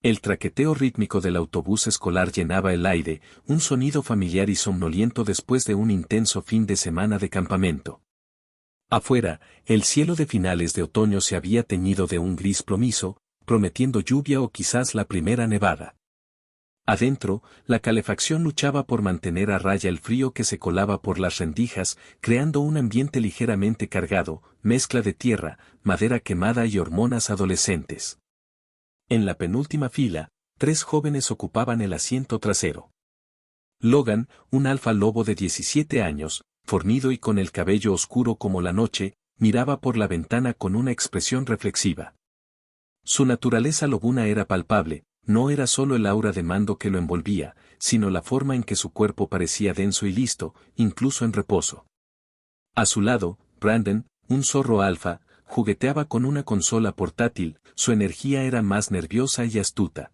El traqueteo rítmico del autobús escolar llenaba el aire, un sonido familiar y somnoliento después de un intenso fin de semana de campamento. Afuera, el cielo de finales de otoño se había teñido de un gris plomizo, prometiendo lluvia o quizás la primera nevada. Adentro, la calefacción luchaba por mantener a raya el frío que se colaba por las rendijas, creando un ambiente ligeramente cargado, mezcla de tierra, madera quemada y hormonas adolescentes. En la penúltima fila, 3 jóvenes ocupaban el asiento trasero. Logan, un alfa lobo de 17 años, fornido y con el cabello oscuro como la noche, miraba por la ventana con una expresión reflexiva. Su naturaleza lobuna era palpable, no era solo el aura de mando que lo envolvía, sino la forma en que su cuerpo parecía denso y listo, incluso en reposo. A su lado, Brandon, un zorro alfa, jugueteaba con una consola portátil, su energía era más nerviosa y astuta.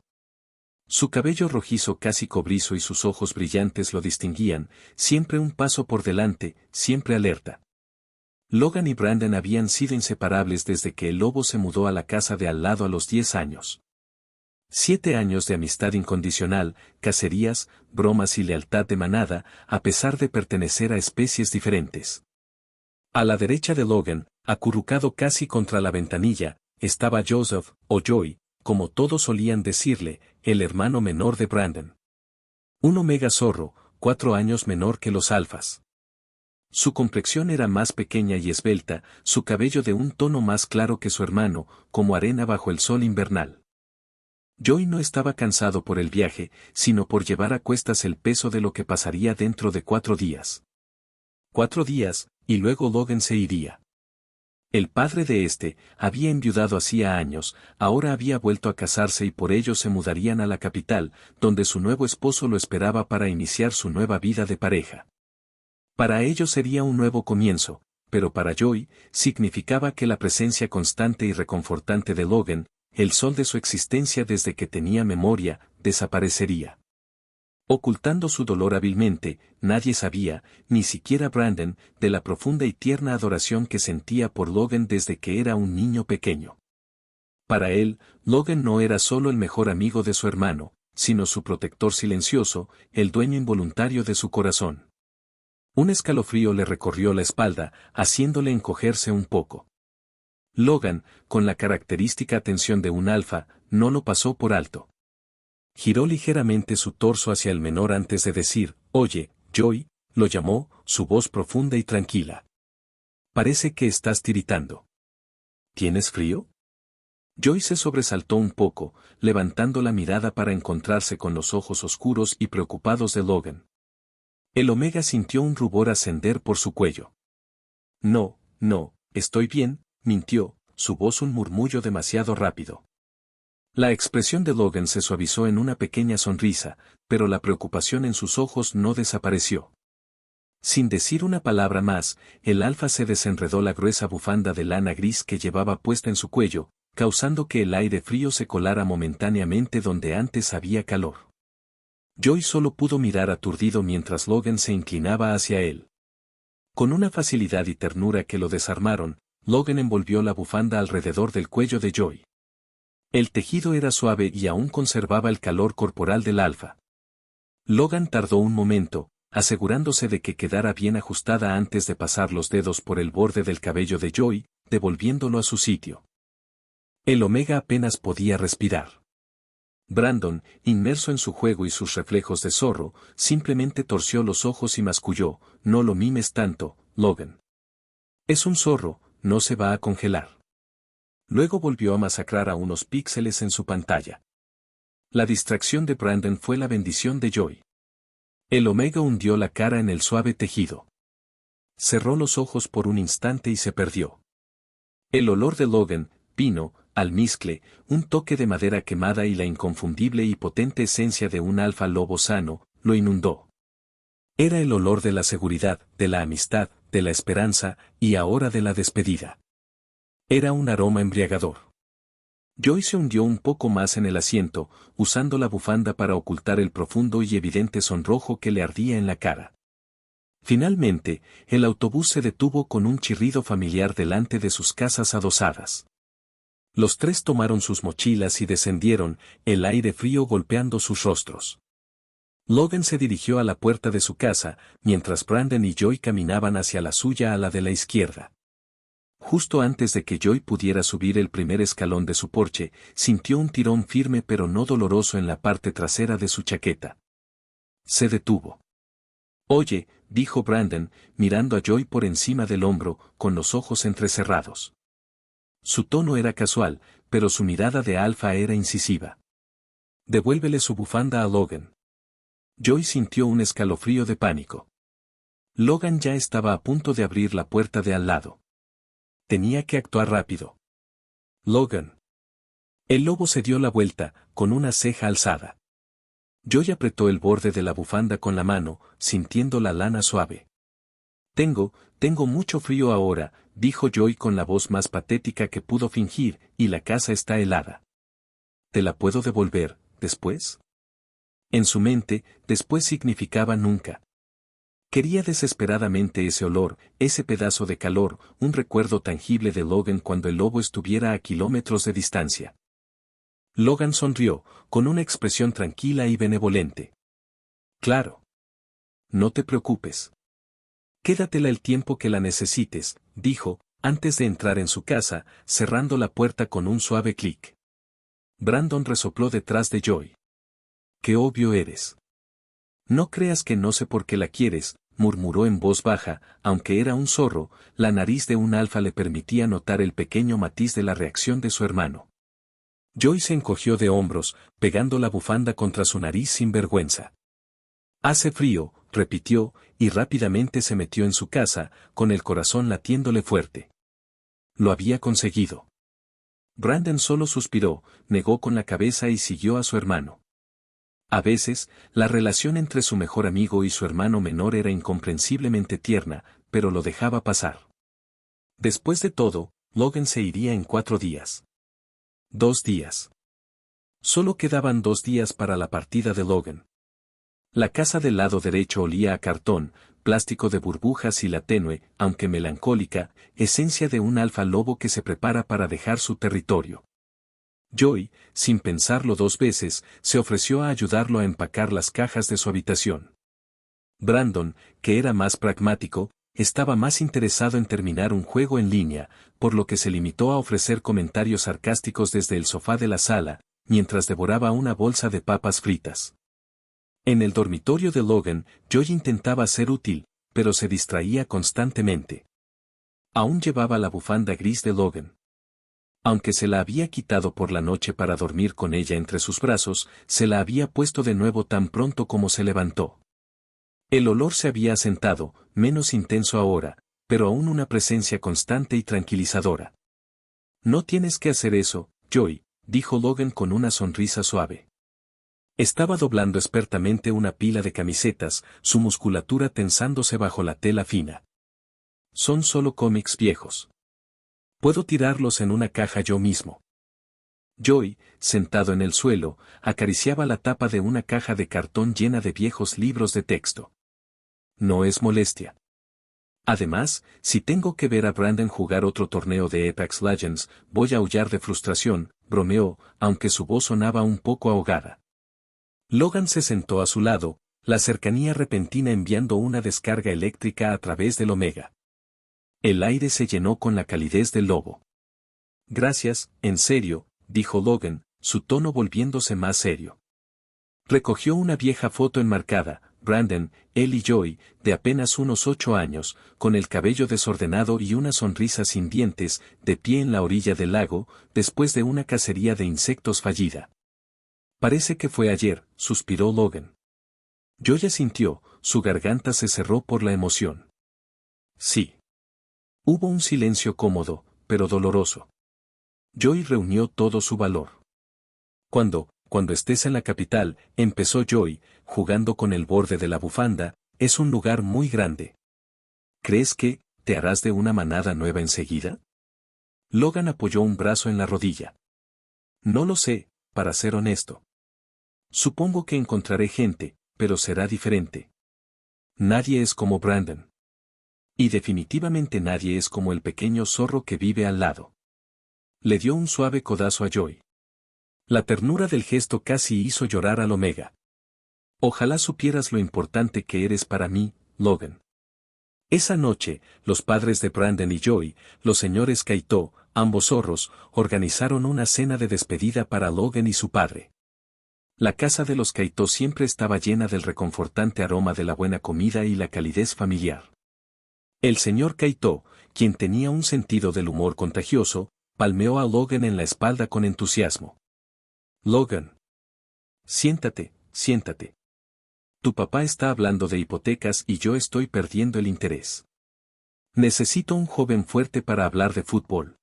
Su cabello rojizo casi cobrizo y sus ojos brillantes lo distinguían, siempre un paso por delante, siempre alerta. Logan y Brandon habían sido inseparables desde que el lobo se mudó a la casa de al lado a los 10 años. 7 años de amistad incondicional, cacerías, bromas y lealtad de manada, a pesar de pertenecer a especies diferentes. A la derecha de Logan, acurrucado casi contra la ventanilla, estaba Joseph, o Joey, como todos solían decirle, el hermano menor de Brandon. Un omega zorro, 4 años menor que los alfas. Su complexión era más pequeña y esbelta, su cabello de un tono más claro que su hermano, como arena bajo el sol invernal. Joey no estaba cansado por el viaje, sino por llevar a cuestas el peso de lo que pasaría dentro de 4 días. 4 días, y luego Logan se iría. El padre de este, había enviudado hacía años, ahora había vuelto a casarse y por ello se mudarían a la capital, donde su nuevo esposo lo esperaba para iniciar su nueva vida de pareja. Para ellos sería un nuevo comienzo, pero para Joey, significaba que la presencia constante y reconfortante de Logan, el sol de su existencia desde que tenía memoria, desaparecería. Ocultando su dolor hábilmente, nadie sabía, ni siquiera Brandon, de la profunda y tierna adoración que sentía por Logan desde que era un niño pequeño. Para él, Logan no era solo el mejor amigo de su hermano, sino su protector silencioso, el dueño involuntario de su corazón. Un escalofrío le recorrió la espalda, haciéndole encogerse un poco. Logan, con la característica atención de un alfa, no lo pasó por alto. Giró ligeramente su torso hacia el menor antes de decir, «Oye, Joey», lo llamó, su voz profunda y tranquila. «Parece que estás tiritando. ¿Tienes frío?» Joey se sobresaltó un poco, levantando la mirada para encontrarse con los ojos oscuros y preocupados de Logan. El omega sintió un rubor ascender por su cuello. «No, estoy bien», mintió, su voz un murmullo demasiado rápido. La expresión de Logan se suavizó en una pequeña sonrisa, pero la preocupación en sus ojos no desapareció. Sin decir una palabra más, el alfa se desenredó la gruesa bufanda de lana gris que llevaba puesta en su cuello, causando que el aire frío se colara momentáneamente donde antes había calor. Joey solo pudo mirar aturdido mientras Logan se inclinaba hacia él. Con una facilidad y ternura que lo desarmaron, Logan envolvió la bufanda alrededor del cuello de Joey. El tejido era suave y aún conservaba el calor corporal del alfa. Logan tardó un momento, asegurándose de que quedara bien ajustada antes de pasar los dedos por el borde del cabello de Joey, devolviéndolo a su sitio. El omega apenas podía respirar. Brandon, inmerso en su juego y sus reflejos de zorro, simplemente torció los ojos y masculló, «No lo mimes tanto, Logan. Es un zorro, no se va a congelar». Luego volvió a masacrar a unos píxeles en su pantalla. La distracción de Brandon fue la bendición de Joey. El omega hundió la cara en el suave tejido. Cerró los ojos por un instante y se perdió. El olor de Logan, pino, almizcle, un toque de madera quemada y la inconfundible y potente esencia de un alfa lobo sano, lo inundó. Era el olor de la seguridad, de la amistad, de la esperanza, y ahora de la despedida. Era un aroma embriagador. Joey se hundió un poco más en el asiento, usando la bufanda para ocultar el profundo y evidente sonrojo que le ardía en la cara. Finalmente, el autobús se detuvo con un chirrido familiar delante de sus casas adosadas. Los tres tomaron sus mochilas y descendieron, el aire frío golpeando sus rostros. Logan se dirigió a la puerta de su casa, mientras Brandon y Joy caminaban hacia la suya a la de la izquierda. Justo antes de que Joy pudiera subir el primer escalón de su porche, sintió un tirón firme pero no doloroso en la parte trasera de su chaqueta. Se detuvo. «Oye», dijo Brandon, mirando a Joy por encima del hombro, con los ojos entrecerrados. Su tono era casual, pero su mirada de alfa era incisiva. «Devuélvele su bufanda a Logan». Joy sintió un escalofrío de pánico. Logan ya estaba a punto de abrir la puerta de al lado. Tenía que actuar rápido. «Logan». El lobo se dio la vuelta, con una ceja alzada. Joy apretó el borde de la bufanda con la mano, sintiendo la lana suave. Tengo mucho frío ahora», dijo Joy con la voz más patética que pudo fingir, «y la casa está helada». «¿Te la puedo devolver, después?» En su mente, después significaba nunca. Quería desesperadamente ese olor, ese pedazo de calor, un recuerdo tangible de Logan cuando el lobo estuviera a kilómetros de distancia. Logan sonrió, con una expresión tranquila y benevolente. «Claro. No te preocupes. Quédatela el tiempo que la necesites», dijo, antes de entrar en su casa, cerrando la puerta con un suave clic. Brandon resopló detrás de Joy. «Qué obvio eres. No creas que no sé por qué la quieres», murmuró en voz baja, aunque era un zorro, la nariz de un alfa le permitía notar el pequeño matiz de la reacción de su hermano. Joy se encogió de hombros, pegando la bufanda contra su nariz sin vergüenza. «Hace frío», repitió, y rápidamente se metió en su casa, con el corazón latiéndole fuerte. Lo había conseguido. Brandon solo suspiró, negó con la cabeza y siguió a su hermano. A veces, la relación entre su mejor amigo y su hermano menor era incomprensiblemente tierna, pero lo dejaba pasar. Después de todo, Logan se iría en 4 días. 2 días. Solo quedaban 2 días para la partida de Logan. La casa del lado derecho olía a cartón, plástico de burbujas y la tenue, aunque melancólica, esencia de un alfa lobo que se prepara para dejar su territorio. Joy, sin pensarlo 2 veces, se ofreció a ayudarlo a empacar las cajas de su habitación. Brandon, que era más pragmático, estaba más interesado en terminar un juego en línea, por lo que se limitó a ofrecer comentarios sarcásticos desde el sofá de la sala, mientras devoraba una bolsa de papas fritas. En el dormitorio de Logan, Joy intentaba ser útil, pero se distraía constantemente. Aún llevaba la bufanda gris de Logan. Aunque se la había quitado por la noche para dormir con ella entre sus brazos, se la había puesto de nuevo tan pronto como se levantó. El olor se había asentado, menos intenso ahora, pero aún una presencia constante y tranquilizadora. «No tienes que hacer eso, Joy», dijo Logan con una sonrisa suave. Estaba doblando expertamente una pila de camisetas, su musculatura tensándose bajo la tela fina. «Son solo cómics viejos. Puedo tirarlos en una caja yo mismo». Joy, sentado en el suelo, acariciaba la tapa de una caja de cartón llena de viejos libros de texto. «No es molestia. Además, si tengo que ver a Brandon jugar otro torneo de Apex Legends, voy a aullar de frustración», bromeó, aunque su voz sonaba un poco ahogada. Logan se sentó a su lado, la cercanía repentina enviando una descarga eléctrica a través del Omega. El aire se llenó con la calidez del lobo. «Gracias, en serio», dijo Logan, su tono volviéndose más serio. Recogió una vieja foto enmarcada, Brandon, él y Joy, de apenas unos 8 años, con el cabello desordenado y una sonrisa sin dientes, de pie en la orilla del lago, después de una cacería de insectos fallida. «Parece que fue ayer», suspiró Logan. Joy asintió, su garganta se cerró por la emoción. «Sí». Hubo un silencio cómodo, pero doloroso. Joy reunió todo su valor. Cuando estés en la capital», empezó Joy, jugando con el borde de la bufanda, «es un lugar muy grande. ¿Crees que te harás de una manada nueva enseguida?» Logan apoyó un brazo en la rodilla. «No lo sé, para ser honesto. Supongo que encontraré gente, pero será diferente. Nadie es como Brandon. Y definitivamente nadie es como el pequeño zorro que vive al lado». Le dio un suave codazo a Joy. La ternura del gesto casi hizo llorar al Omega. Ojalá supieras lo importante que eres para mí, Logan. Esa noche, los padres de Brandon y Joy, los señores Kaito, ambos zorros, organizaron una cena de despedida para Logan y su padre. La casa de los Kaito siempre estaba llena del reconfortante aroma de la buena comida y la calidez familiar. El señor Kaito, quien tenía un sentido del humor contagioso, palmeó a Logan en la espalda con entusiasmo. Logan. Siéntate, siéntate. Tu papá está hablando de hipotecas y yo estoy perdiendo el interés. Necesito un joven fuerte para hablar de fútbol.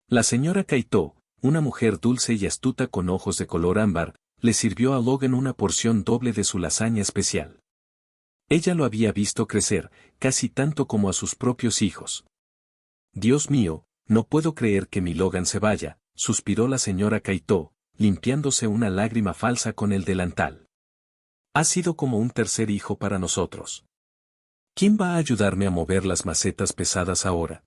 La señora Kaito, una mujer dulce y astuta con ojos de color ámbar, le sirvió a Logan una porción doble de su lasaña especial. Ella lo había visto crecer, casi tanto como a sus propios hijos. Dios mío, no puedo creer que mi Logan se vaya, suspiró la señora Kaito, limpiándose una lágrima falsa con el delantal. Ha sido como un tercer hijo para nosotros. ¿Quién va a ayudarme a mover las macetas pesadas ahora?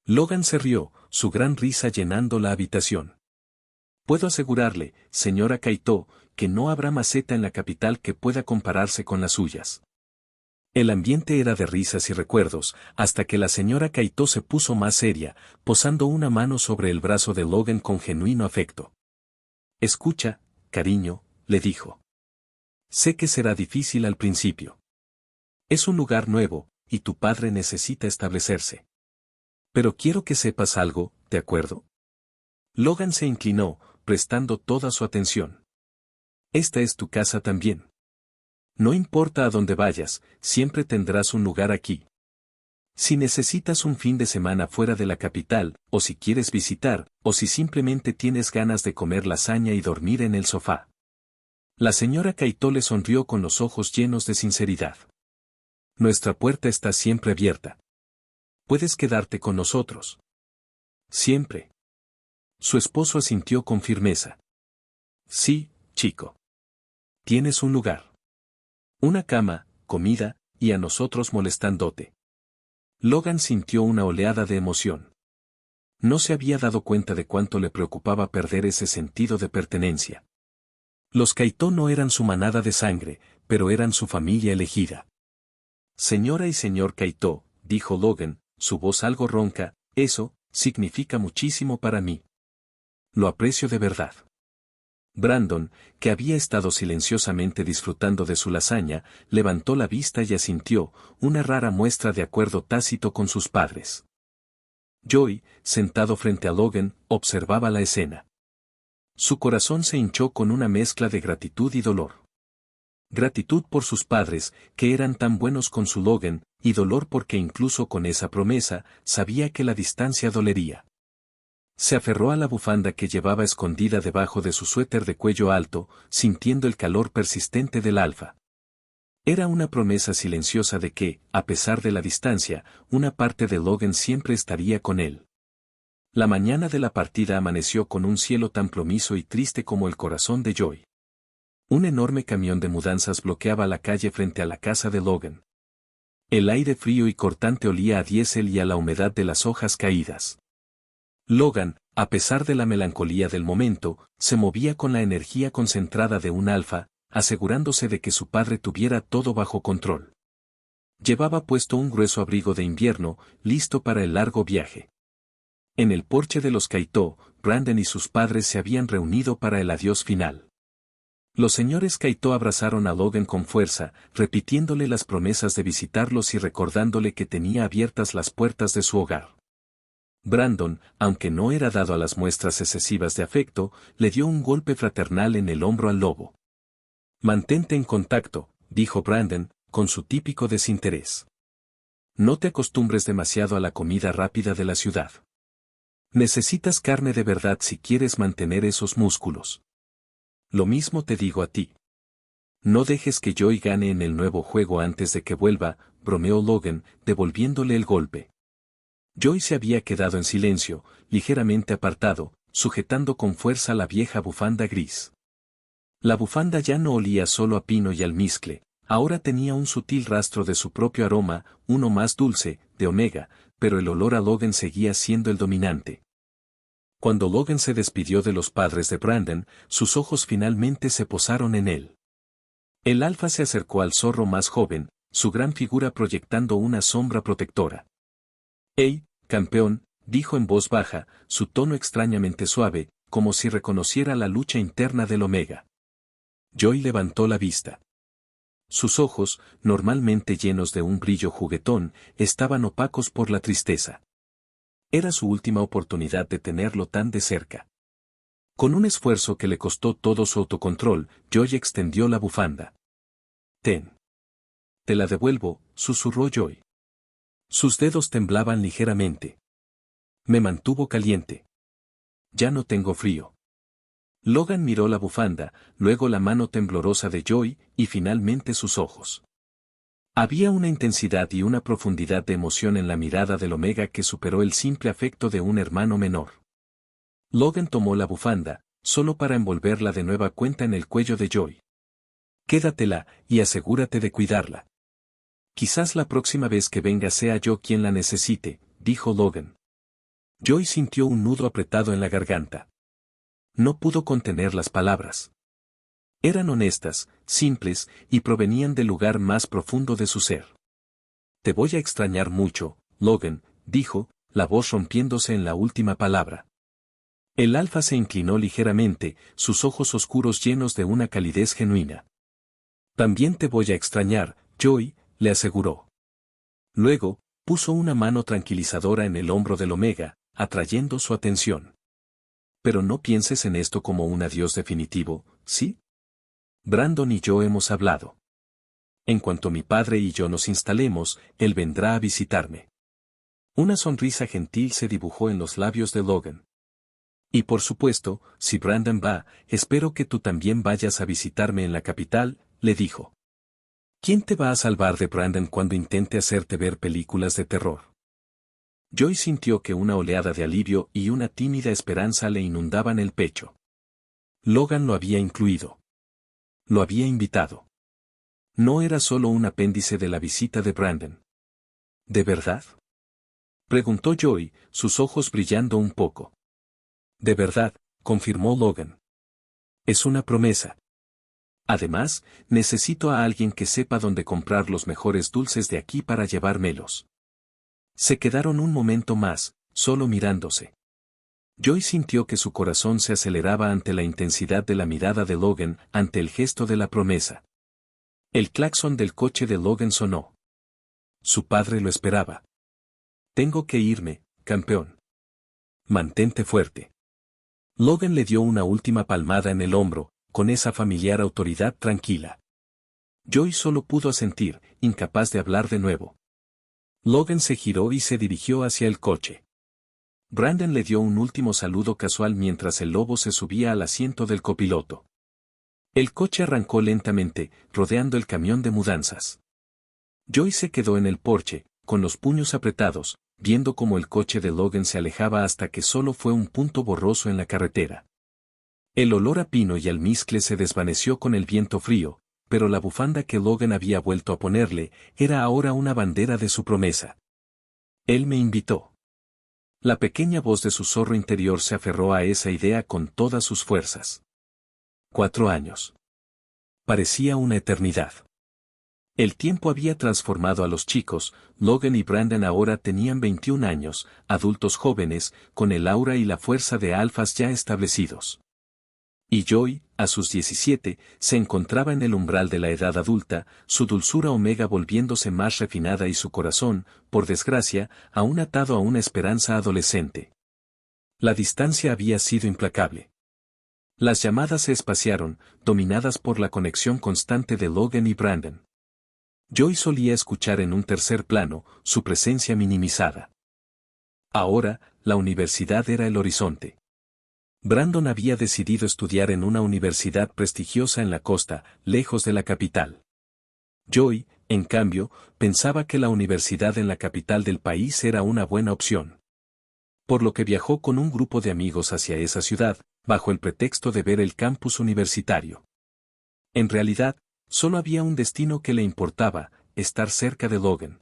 Logan se rió, su gran risa llenando la habitación. Puedo asegurarle, señora Kaito, que no habrá maceta en la capital que pueda compararse con las suyas. El ambiente era de risas y recuerdos, hasta que la señora Kaito se puso más seria, posando una mano sobre el brazo de Logan con genuino afecto. Escucha, cariño, le dijo. Sé que será difícil al principio. Es un lugar nuevo, y tu padre necesita establecerse. Pero quiero que sepas algo, ¿de acuerdo? Logan se inclinó, prestando toda su atención. Esta es tu casa también. No importa a dónde vayas, siempre tendrás un lugar aquí. Si necesitas un fin de semana fuera de la capital, o si quieres visitar, o si simplemente tienes ganas de comer lasaña y dormir en el sofá. La señora Kaito le sonrió con los ojos llenos de sinceridad. Nuestra puerta está siempre abierta. Puedes quedarte con nosotros. Siempre. Su esposo asintió con firmeza. Sí, chico. Tienes un lugar. Una cama, comida, y a nosotros molestándote. Logan sintió una oleada de emoción. No se había dado cuenta de cuánto le preocupaba perder ese sentido de pertenencia. Los Kaito no eran su manada de sangre, pero eran su familia elegida. Señora y señor Kaito, dijo Logan, su voz algo ronca, eso significa muchísimo para mí. Lo aprecio de verdad. Brandon, que había estado silenciosamente disfrutando de su lasaña, levantó la vista y asintió, una rara muestra de acuerdo tácito con sus padres. Joy, sentado frente a Logan, observaba la escena. Su corazón se hinchó con una mezcla de gratitud y dolor. Gratitud por sus padres, que eran tan buenos con su Logan, y dolor porque incluso con esa promesa, sabía que la distancia dolería. Se aferró a la bufanda que llevaba escondida debajo de su suéter de cuello alto, sintiendo el calor persistente del alfa. Era una promesa silenciosa de que, a pesar de la distancia, una parte de Logan siempre estaría con él. La mañana de la partida amaneció con un cielo tan plomizo y triste como el corazón de Joy. Un enorme camión de mudanzas bloqueaba la calle frente a la casa de Logan. El aire frío y cortante olía a diésel y a la humedad de las hojas caídas. Logan, a pesar de la melancolía del momento, se movía con la energía concentrada de un alfa, asegurándose de que su padre tuviera todo bajo control. Llevaba puesto un grueso abrigo de invierno, listo para el largo viaje. En el porche de los Kaito, Brandon y sus padres se habían reunido para el adiós final. Los señores Kaito abrazaron a Logan con fuerza, repitiéndole las promesas de visitarlos y recordándole que tenía abiertas las puertas de su hogar. Brandon, aunque no era dado a las muestras excesivas de afecto, le dio un golpe fraternal en el hombro al lobo. Mantente en contacto, dijo Brandon, con su típico desinterés. No te acostumbres demasiado a la comida rápida de la ciudad. Necesitas carne de verdad si quieres mantener esos músculos. Lo mismo te digo a ti. No dejes que Joy gane en el nuevo juego antes de que vuelva, bromeó Logan, devolviéndole el golpe. Joy se había quedado en silencio, ligeramente apartado, sujetando con fuerza la vieja bufanda gris. La bufanda ya no olía solo a pino y almizcle, ahora tenía un sutil rastro de su propio aroma, uno más dulce, de omega, pero el olor a Logan seguía siendo el dominante. Cuando Logan se despidió de los padres de Brandon, sus ojos finalmente se posaron en él. El alfa se acercó al zorro más joven, su gran figura proyectando una sombra protectora. «Hey, campeón», dijo en voz baja, su tono extrañamente suave, como si reconociera la lucha interna del Omega. Joy levantó la vista. Sus ojos, normalmente llenos de un brillo juguetón, estaban opacos por la tristeza. Era su última oportunidad de tenerlo tan de cerca. Con un esfuerzo que le costó todo su autocontrol, Joy extendió la bufanda. «Ten. Te la devuelvo», susurró Joy. Sus dedos temblaban ligeramente. Me mantuvo caliente. Ya no tengo frío. Logan miró la bufanda, luego la mano temblorosa de Joy, y finalmente sus ojos. Había una intensidad y una profundidad de emoción en la mirada del Omega que superó el simple afecto de un hermano menor. Logan tomó la bufanda, solo para envolverla de nueva cuenta en el cuello de Joy. «Quédatela, y asegúrate de cuidarla. Quizás la próxima vez que venga sea yo quien la necesite», dijo Logan. Joy sintió un nudo apretado en la garganta. No pudo contener las palabras. Eran honestas, simples, y provenían del lugar más profundo de su ser. «Te voy a extrañar mucho, Logan», dijo, la voz rompiéndose en la última palabra. El alfa se inclinó ligeramente, sus ojos oscuros llenos de una calidez genuina. «También te voy a extrañar, Joy», le aseguró. Luego, puso una mano tranquilizadora en el hombro del Omega, atrayendo su atención. «Pero no pienses en esto como un adiós definitivo, ¿sí? Brandon y yo hemos hablado. En cuanto mi padre y yo nos instalemos, él vendrá a visitarme». Una sonrisa gentil se dibujó en los labios de Logan. «Y por supuesto, si Brandon va, espero que tú también vayas a visitarme en la capital», le dijo. «¿Quién te va a salvar de Brandon cuando intente hacerte ver películas de terror?». Joy sintió que una oleada de alivio y una tímida esperanza le inundaban el pecho. Logan lo había incluido. Lo había invitado. No era solo un apéndice de la visita de Brandon. ¿De verdad?, preguntó Joy, sus ojos brillando un poco. «De verdad», confirmó Logan. «Es una promesa. Además, necesito a alguien que sepa dónde comprar los mejores dulces de aquí para llevármelos». Se quedaron un momento más, solo mirándose. Joy sintió que su corazón se aceleraba ante la intensidad de la mirada de Logan, ante el gesto de la promesa. El claxon del coche de Logan sonó. Su padre lo esperaba. «Tengo que irme, campeón. Mantente fuerte». Logan le dio una última palmada en el hombro, con esa familiar autoridad tranquila. Joy solo pudo asentir, incapaz de hablar de nuevo. Logan se giró y se dirigió hacia el coche. Brandon le dio un último saludo casual mientras el lobo se subía al asiento del copiloto. El coche arrancó lentamente, rodeando el camión de mudanzas. Joy se quedó en el porche, con los puños apretados, viendo cómo el coche de Logan se alejaba hasta que solo fue un punto borroso en la carretera. El olor a pino y almizcle se desvaneció con el viento frío, pero la bufanda que Logan había vuelto a ponerle, era ahora una bandera de su promesa. «Él me invitó». La pequeña voz de su zorro interior se aferró a esa idea con todas sus fuerzas. 4 años. Parecía una eternidad. El tiempo había transformado a los chicos. Logan y Brandon ahora tenían 21 años, adultos jóvenes, con el aura y la fuerza de alfas ya establecidos. Y Joy, a sus 17, se encontraba en el umbral de la edad adulta, su dulzura omega volviéndose más refinada y su corazón, por desgracia, aún atado a una esperanza adolescente. La distancia había sido implacable. Las llamadas se espaciaron, dominadas por la conexión constante de Logan y Brandon. Joy solía escuchar en un tercer plano, su presencia minimizada. Ahora, la universidad era el horizonte. Brandon había decidido estudiar en una universidad prestigiosa en la costa, lejos de la capital. Joy, en cambio, pensaba que la universidad en la capital del país era una buena opción. Por lo que viajó con un grupo de amigos hacia esa ciudad, bajo el pretexto de ver el campus universitario. En realidad, solo había un destino que le importaba: estar cerca de Logan.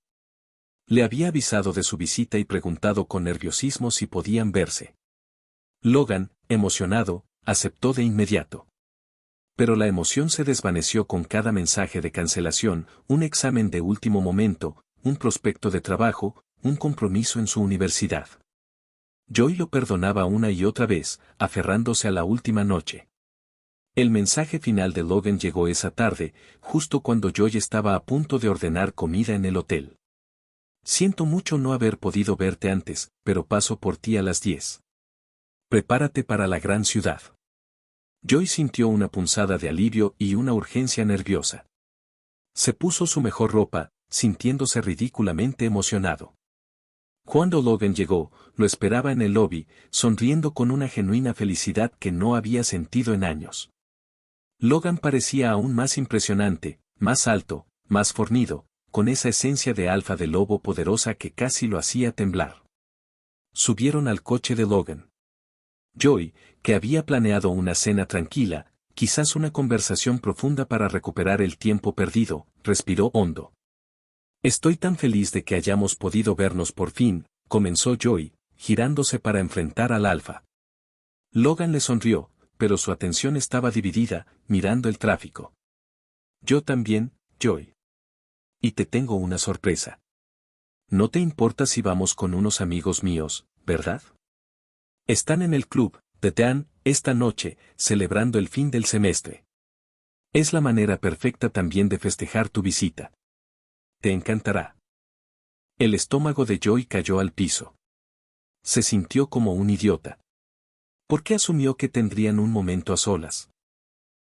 Le había avisado de su visita y preguntado con nerviosismo si podían verse. Logan, emocionado, aceptó de inmediato. Pero la emoción se desvaneció con cada mensaje de cancelación, un examen de último momento, un prospecto de trabajo, un compromiso en su universidad. Joy lo perdonaba una y otra vez, aferrándose a la última noche. El mensaje final de Logan llegó esa tarde, justo cuando Joy estaba a punto de ordenar comida en el hotel. Siento mucho no haber podido verte antes, pero paso por ti a las 10. Prepárate para la gran ciudad. Joy sintió una punzada de alivio y una urgencia nerviosa. Se puso su mejor ropa, sintiéndose ridículamente emocionado. Cuando Logan llegó, lo esperaba en el lobby, sonriendo con una genuina felicidad que no había sentido en años. Logan parecía aún más impresionante, más alto, más fornido, con esa esencia de alfa de lobo poderosa que casi lo hacía temblar. Subieron al coche de Logan. Joy, que había planeado una cena tranquila, quizás una conversación profunda para recuperar el tiempo perdido, respiró hondo. Estoy tan feliz de que hayamos podido vernos por fin, comenzó Joy, girándose para enfrentar al alfa. Logan le sonrió, pero su atención estaba dividida, mirando el tráfico. Yo también, Joy. Y te tengo una sorpresa. No te importa si vamos con unos amigos míos, ¿verdad? Están en el club, The Dan, esta noche, celebrando el fin del semestre. Es la manera perfecta también de festejar tu visita. Te encantará. El estómago de Joy cayó al piso. Se sintió como un idiota. ¿Por qué asumió que tendrían un momento a solas?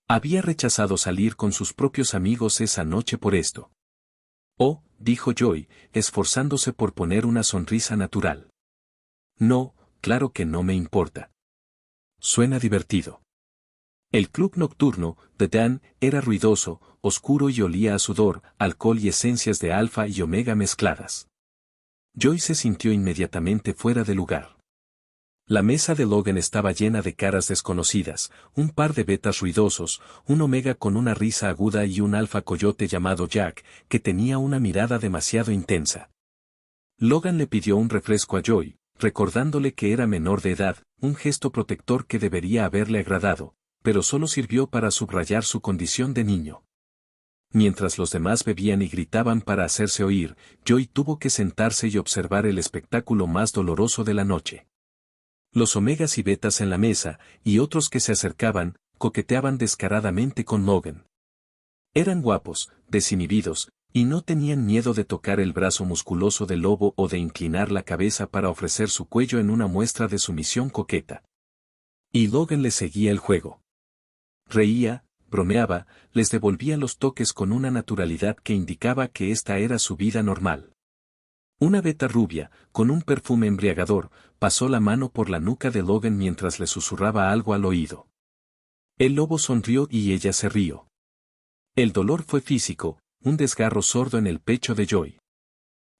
Había rechazado salir con sus propios amigos esa noche por esto. Oh, dijo Joy, esforzándose por poner una sonrisa natural. No, claro que no me importa. Suena divertido. El club nocturno, The Dan, era ruidoso, oscuro y olía a sudor, alcohol y esencias de alfa y omega mezcladas. Joy se sintió inmediatamente fuera de lugar. La mesa de Logan estaba llena de caras desconocidas, un par de betas ruidosos, un omega con una risa aguda y un alfa coyote llamado Jack, que tenía una mirada demasiado intensa. Logan le pidió un refresco a Joy, recordándole que era menor de edad, un gesto protector que debería haberle agradado, pero solo sirvió para subrayar su condición de niño. Mientras los demás bebían y gritaban para hacerse oír, Joy tuvo que sentarse y observar el espectáculo más doloroso de la noche. Los omegas y betas en la mesa, y otros que se acercaban, coqueteaban descaradamente con Logan. Eran guapos, desinhibidos, y no tenían miedo de tocar el brazo musculoso del lobo o de inclinar la cabeza para ofrecer su cuello en una muestra de sumisión coqueta. Y Logan le seguía el juego. Reía, bromeaba, les devolvía los toques con una naturalidad que indicaba que esta era su vida normal. Una beta rubia, con un perfume embriagador, pasó la mano por la nuca de Logan mientras le susurraba algo al oído. El lobo sonrió y ella se rió. El dolor fue físico, un desgarro sordo en el pecho de Joy.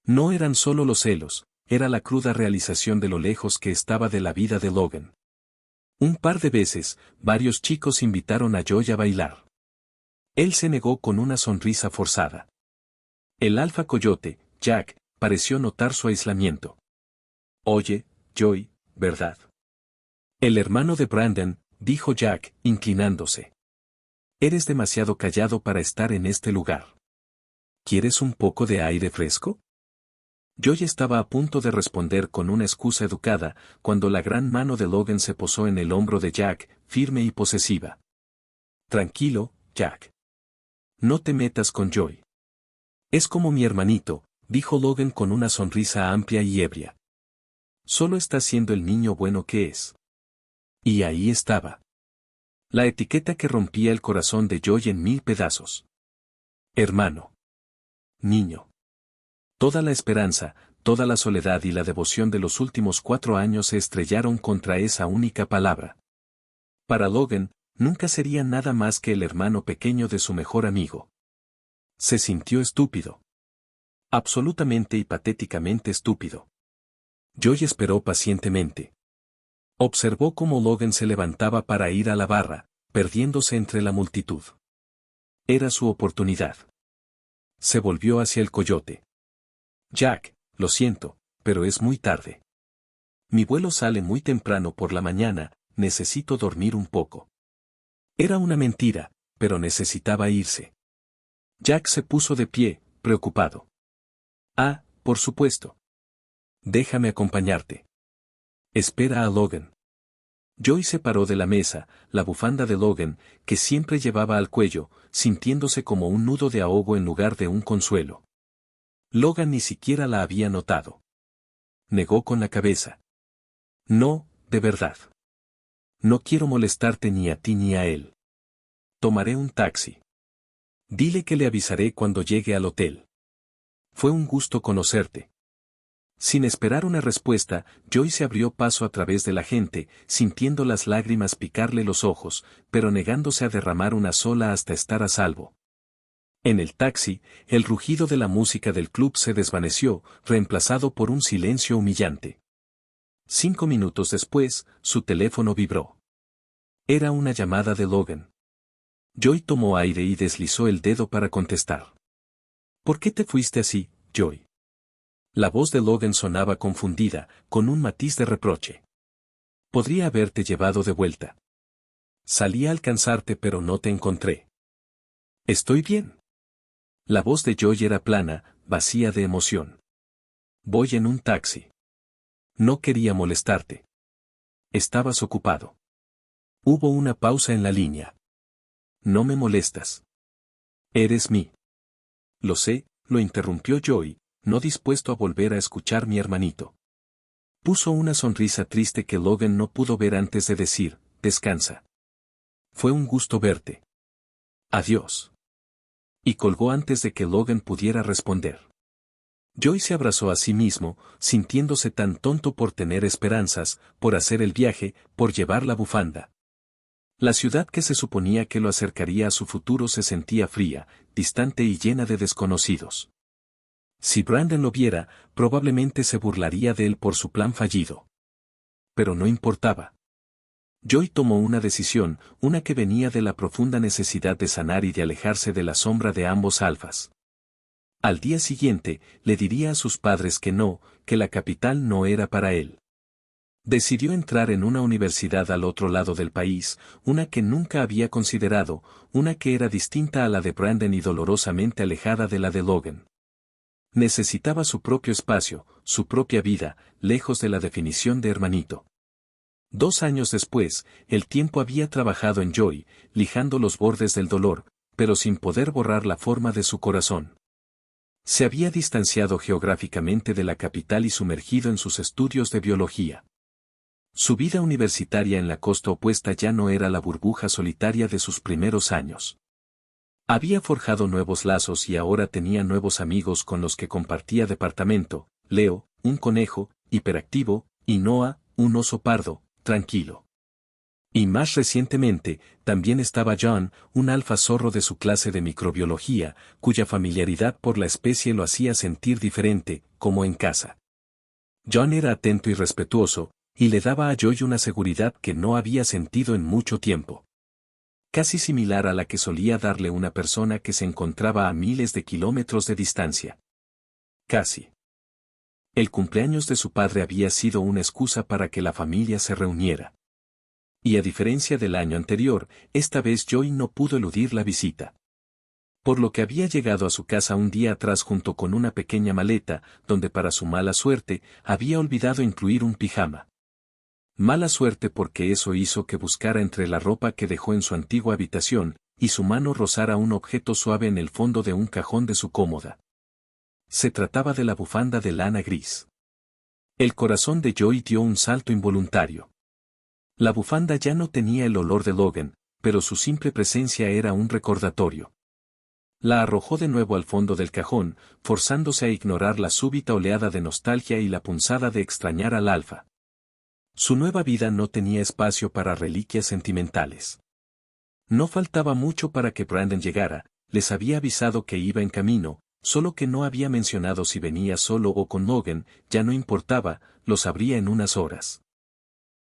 No eran solo los celos, era la cruda realización de lo lejos que estaba de la vida de Logan. Un par de veces, varios chicos invitaron a Joy a bailar. Él se negó con una sonrisa forzada. El alfa coyote, Jack, pareció notar su aislamiento. Oye, Joy, ¿verdad? El hermano de Brandon, dijo Jack, inclinándose. Eres demasiado callado para estar en este lugar. ¿Quieres un poco de aire fresco? Joy estaba a punto de responder con una excusa educada, cuando la gran mano de Logan se posó en el hombro de Jack, firme y posesiva. Tranquilo, Jack. No te metas con Joy. Es como mi hermanito, dijo Logan con una sonrisa amplia y ebria. Solo está siendo el niño bueno que es. Y ahí estaba. La etiqueta que rompía el corazón de Joy en 1000 pedazos. Hermano. Niño. Toda la esperanza, toda la soledad y la devoción de los últimos 4 años se estrellaron contra esa única palabra. Para Logan, nunca sería nada más que el hermano pequeño de su mejor amigo. Se sintió estúpido. Absolutamente y patéticamente estúpido. Joy esperó pacientemente. Observó cómo Logan se levantaba para ir a la barra, perdiéndose entre la multitud. Era su oportunidad. Se volvió hacia el coyote. Jack, lo siento, pero es muy tarde. Mi vuelo sale muy temprano por la mañana, necesito dormir un poco. Era una mentira, pero necesitaba irse. Jack se puso de pie, preocupado. Ah, por supuesto. Déjame acompañarte. Espera a Logan. Joy se paró de la mesa, la bufanda de Logan, que siempre llevaba al cuello, sintiéndose como un nudo de ahogo en lugar de un consuelo. Logan ni siquiera la había notado. Negó con la cabeza. No, de verdad. No quiero molestarte ni a ti ni a él. Tomaré un taxi. Dile que le avisaré cuando llegue al hotel. Fue un gusto conocerte. Sin esperar una respuesta, Joy se abrió paso a través de la gente, sintiendo las lágrimas picarle los ojos, pero negándose a derramar una sola hasta estar a salvo. En el taxi, el rugido de la música del club se desvaneció, reemplazado por un silencio humillante. 5 minutos después, su teléfono vibró. Era una llamada de Logan. Joy tomó aire y deslizó el dedo para contestar. ¿Por qué te fuiste así, Joy? La voz de Logan sonaba confundida, con un matiz de reproche. Podría haberte llevado de vuelta. Salí a alcanzarte pero no te encontré. ¿Estoy bien? La voz de Joy era plana, vacía de emoción. Voy en un taxi. No quería molestarte. Estabas ocupado. Hubo una pausa en la línea. No me molestas. Eres mí. Lo sé, lo interrumpió Joy, no dispuesto a volver a escuchar mi hermanito. Puso una sonrisa triste que Logan no pudo ver antes de decir, descansa. Fue un gusto verte. Adiós. Y colgó antes de que Logan pudiera responder. Joy se abrazó a sí mismo, sintiéndose tan tonto por tener esperanzas, por hacer el viaje, por llevar la bufanda. La ciudad que se suponía que lo acercaría a su futuro se sentía fría, distante y llena de desconocidos. Si Brandon lo viera, probablemente se burlaría de él por su plan fallido. Pero no importaba. Joy tomó una decisión, una que venía de la profunda necesidad de sanar y de alejarse de la sombra de ambos alfas. Al día siguiente, le diría a sus padres que no, que la capital no era para él. Decidió entrar en una universidad al otro lado del país, una que nunca había considerado, una que era distinta a la de Brandon y dolorosamente alejada de la de Logan. Necesitaba su propio espacio, su propia vida, lejos de la definición de hermanito. 2 años después, el tiempo había trabajado en Joy, lijando los bordes del dolor, pero sin poder borrar la forma de su corazón. Se había distanciado geográficamente de la capital y sumergido en sus estudios de biología. Su vida universitaria en la costa opuesta ya no era la burbuja solitaria de sus primeros años. Había forjado nuevos lazos y ahora tenía nuevos amigos con los que compartía departamento, Leo, un conejo, hiperactivo, y Noah, un oso pardo, tranquilo. Y más recientemente, también estaba John, un alfa zorro de su clase de microbiología, cuya familiaridad por la especie lo hacía sentir diferente, como en casa. John era atento y respetuoso, y le daba a Joy una seguridad que no había sentido en mucho tiempo. Casi similar a la que solía darle una persona que se encontraba a miles de kilómetros de distancia. Casi. El cumpleaños de su padre había sido una excusa para que la familia se reuniera. Y a diferencia del año anterior, esta vez Joy no pudo eludir la visita. Por lo que había llegado a su casa un día atrás junto con una pequeña maleta, donde para su mala suerte, había olvidado incluir un pijama. Mala suerte porque eso hizo que buscara entre la ropa que dejó en su antigua habitación, y su mano rozara un objeto suave en el fondo de un cajón de su cómoda. Se trataba de la bufanda de lana gris. El corazón de Joy dio un salto involuntario. La bufanda ya no tenía el olor de Logan, pero su simple presencia era un recordatorio. La arrojó de nuevo al fondo del cajón, forzándose a ignorar la súbita oleada de nostalgia y la punzada de extrañar al alfa. Su nueva vida no tenía espacio para reliquias sentimentales. No faltaba mucho para que Brandon llegara, les había avisado que iba en camino, solo que no había mencionado si venía solo o con Logan, ya no importaba, lo sabría en unas horas.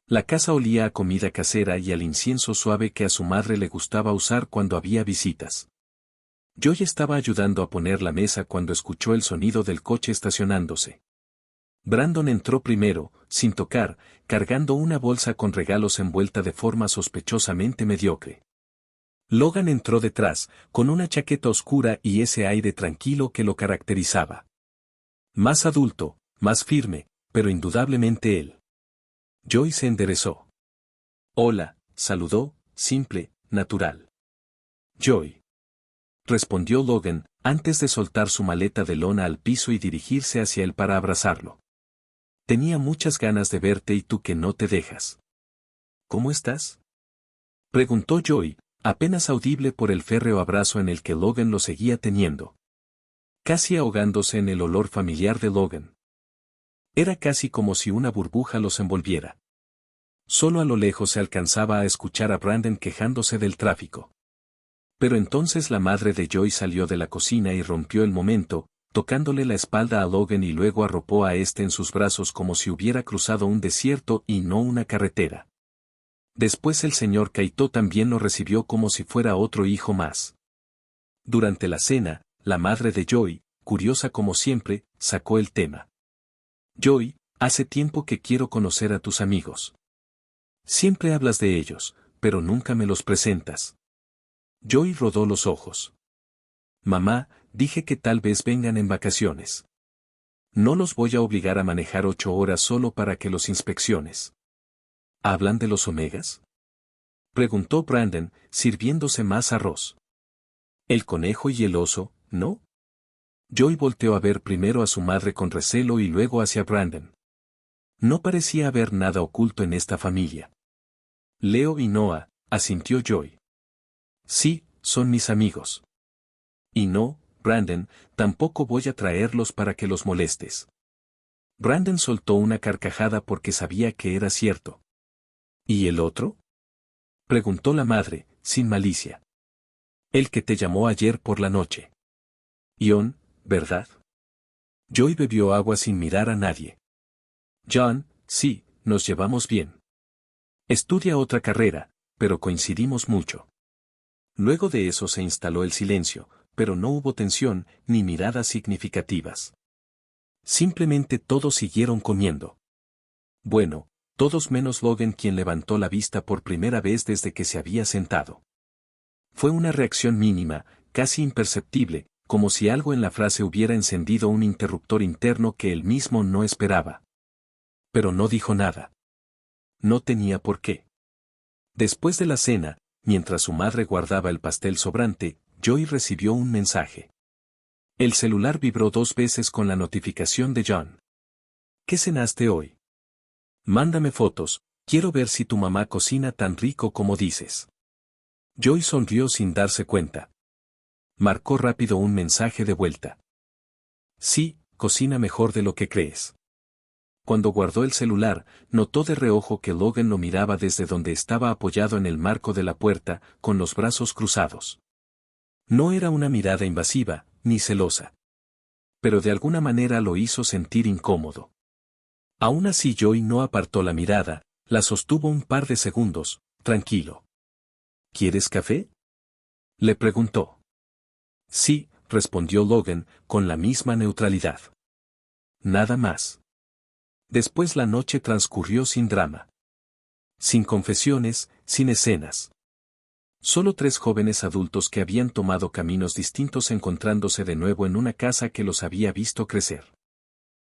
La casa olía a comida casera y al incienso suave que a su madre le gustaba usar cuando había visitas. Joy estaba ayudando a poner la mesa cuando escuchó el sonido del coche estacionándose. Brandon entró primero, sin tocar, cargando una bolsa con regalos envuelta de forma sospechosamente mediocre. Logan entró detrás, con una chaqueta oscura y ese aire tranquilo que lo caracterizaba. Más adulto, más firme, pero indudablemente él. Joy se enderezó. Hola, saludó, simple, natural. Joy. Respondió Logan, antes de soltar su maleta de lona al piso y dirigirse hacia él para abrazarlo. Tenía muchas ganas de verte y tú que no te dejas. ¿Cómo estás? Preguntó Joy, apenas audible por el férreo abrazo en el que Logan lo seguía teniendo. Casi ahogándose en el olor familiar de Logan. Era casi como si una burbuja los envolviera. Solo a lo lejos se alcanzaba a escuchar a Brandon quejándose del tráfico. Pero entonces la madre de Joy salió de la cocina y rompió el momento, tocándole la espalda a Logan y luego arropó a este en sus brazos como si hubiera cruzado un desierto y no una carretera. Después el señor Kaito también lo recibió como si fuera otro hijo más. Durante la cena, la madre de Joy, curiosa como siempre, sacó el tema. Joy, hace tiempo que quiero conocer a tus amigos. Siempre hablas de ellos, pero nunca me los presentas. Joy rodó los ojos. Mamá, dije que tal vez vengan en vacaciones. No los voy a obligar a manejar 8 horas solo para que los inspecciones. ¿Hablan de los omegas? Preguntó Brandon, sirviéndose más arroz. El conejo y el oso, ¿no? Joy volteó a ver primero a su madre con recelo y luego hacia Brandon. No parecía haber nada oculto en esta familia. Leo y Noah, asintió Joy. Sí, son mis amigos. Y no, Brandon, tampoco voy a traerlos para que los molestes. Brandon soltó una carcajada porque sabía que era cierto. ¿Y el otro? Preguntó la madre, sin malicia. El que te llamó ayer por la noche. Ion, ¿verdad? Joy bebió agua sin mirar a nadie. John, sí, nos llevamos bien. Estudia otra carrera, pero coincidimos mucho. Luego de eso se instaló el silencio, pero no hubo tensión, ni miradas significativas. Simplemente todos siguieron comiendo. Bueno, todos menos Logan, quien levantó la vista por primera vez desde que se había sentado. Fue una reacción mínima, casi imperceptible, como si algo en la frase hubiera encendido un interruptor interno que él mismo no esperaba. Pero no dijo nada. No tenía por qué. Después de la cena, mientras su madre guardaba el pastel sobrante, Joy recibió un mensaje. El celular vibró 2 veces con la notificación de John. ¿Qué cenaste hoy? Mándame fotos, quiero ver si tu mamá cocina tan rico como dices. Joy sonrió sin darse cuenta. Marcó rápido un mensaje de vuelta. Sí, cocina mejor de lo que crees. Cuando guardó el celular, notó de reojo que Logan lo miraba desde donde estaba apoyado en el marco de la puerta, con los brazos cruzados. No era una mirada invasiva, ni celosa. Pero de alguna manera lo hizo sentir incómodo. Aún así Joy no apartó la mirada, la sostuvo un par de segundos, tranquilo. ¿Quieres café? Le preguntó. Sí, respondió Logan, con la misma neutralidad. Nada más. Después la noche transcurrió sin drama. Sin confesiones, sin escenas. Solo 3 jóvenes adultos que habían tomado caminos distintos encontrándose de nuevo en una casa que los había visto crecer.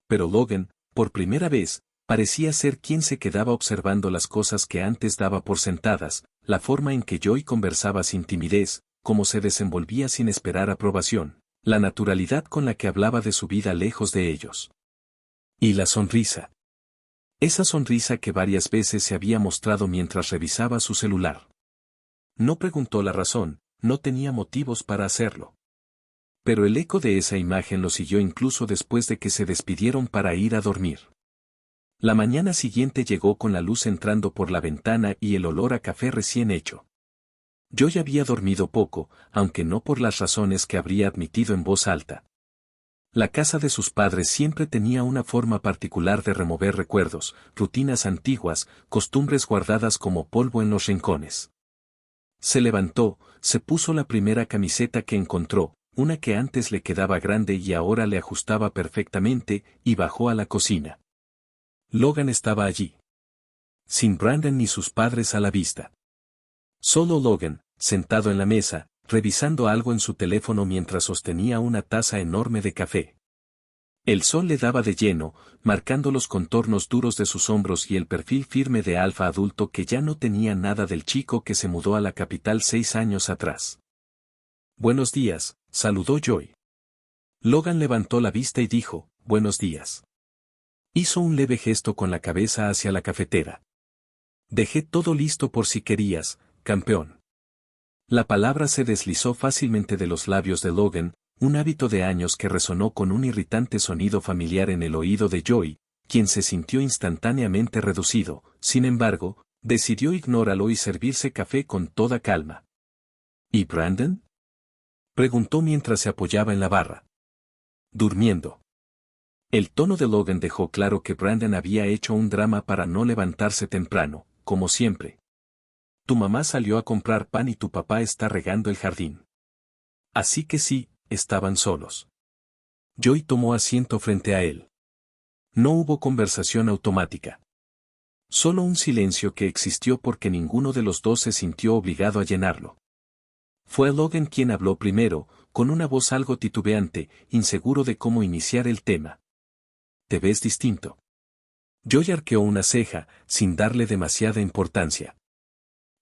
Pero Logan, por primera vez, parecía ser quien se quedaba observando las cosas que antes daba por sentadas, la forma en que Joy conversaba sin timidez, cómo se desenvolvía sin esperar aprobación, la naturalidad con la que hablaba de su vida lejos de ellos. Y la sonrisa. Esa sonrisa que varias veces se había mostrado mientras revisaba su celular. No preguntó la razón, no tenía motivos para hacerlo. Pero el eco de esa imagen lo siguió incluso después de que se despidieron para ir a dormir. La mañana siguiente llegó con la luz entrando por la ventana y el olor a café recién hecho. Joy había dormido poco, aunque no por las razones que habría admitido en voz alta. La casa de sus padres siempre tenía una forma particular de remover recuerdos, rutinas antiguas, costumbres guardadas como polvo en los rincones. Se levantó, se puso la primera camiseta que encontró, una que antes le quedaba grande y ahora le ajustaba perfectamente, y bajó a la cocina. Logan estaba allí. Sin Brandon ni sus padres a la vista. Solo Logan, sentado en la mesa, revisando algo en su teléfono mientras sostenía una taza enorme de café. El sol le daba de lleno, marcando los contornos duros de sus hombros y el perfil firme de alfa adulto que ya no tenía nada del chico que se mudó a la capital 6 años atrás. Buenos días, saludó Joy. Logan levantó la vista y dijo, buenos días. Hizo un leve gesto con la cabeza hacia la cafetera. Dejé todo listo por si querías, campeón. La palabra se deslizó fácilmente de los labios de Logan, un hábito de años que resonó con un irritante sonido familiar en el oído de Joy, quien se sintió instantáneamente reducido, sin embargo, decidió ignorarlo y servirse café con toda calma. ¿Y Brandon? Preguntó mientras se apoyaba en la barra. Durmiendo. El tono de Logan dejó claro que Brandon había hecho un drama para no levantarse temprano, como siempre. Tu mamá salió a comprar pan y tu papá está regando el jardín. Así que sí, estaban solos. Joy tomó asiento frente a él. No hubo conversación automática. Solo un silencio que existió porque ninguno de los dos se sintió obligado a llenarlo. Fue Logan quien habló primero, con una voz algo titubeante, inseguro de cómo iniciar el tema. ¿Te ves distinto? Joy arqueó una ceja, sin darle demasiada importancia.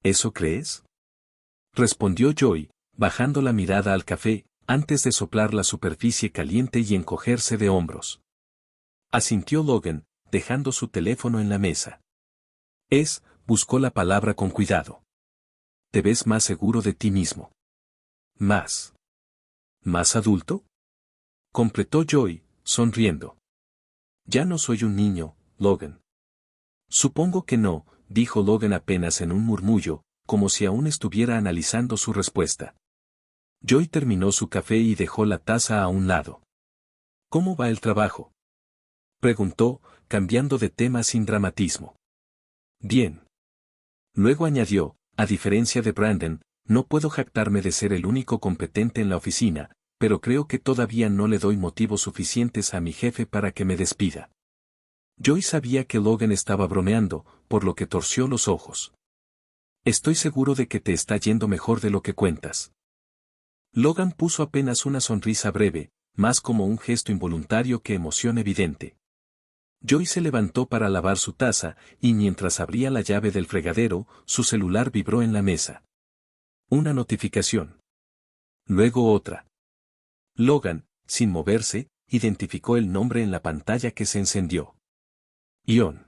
¿Eso crees? Respondió Joy, bajando la mirada al café, antes de soplar la superficie caliente y encogerse de hombros. Asintió Logan, dejando su teléfono en la mesa. Buscó la palabra con cuidado. ¿Te ves más seguro de ti mismo? ¿Más adulto? Completó Joy, sonriendo. Ya no soy un niño, Logan. Supongo que no, dijo Logan apenas en un murmullo, como si aún estuviera analizando su respuesta. Joy terminó su café y dejó la taza a un lado. ¿Cómo va el trabajo? Preguntó, cambiando de tema sin dramatismo. Bien. Luego añadió, a diferencia de Brandon, no puedo jactarme de ser el único competente en la oficina, pero creo que todavía no le doy motivos suficientes a mi jefe para que me despida. Joy sabía que Logan estaba bromeando, por lo que torció los ojos. Estoy seguro de que te está yendo mejor de lo que cuentas. Logan puso apenas una sonrisa breve, más como un gesto involuntario que emoción evidente. Joy se levantó para lavar su taza, y mientras abría la llave del fregadero, su celular vibró en la mesa. Una notificación. Luego otra. Logan, sin moverse, identificó el nombre en la pantalla que se encendió. Ion.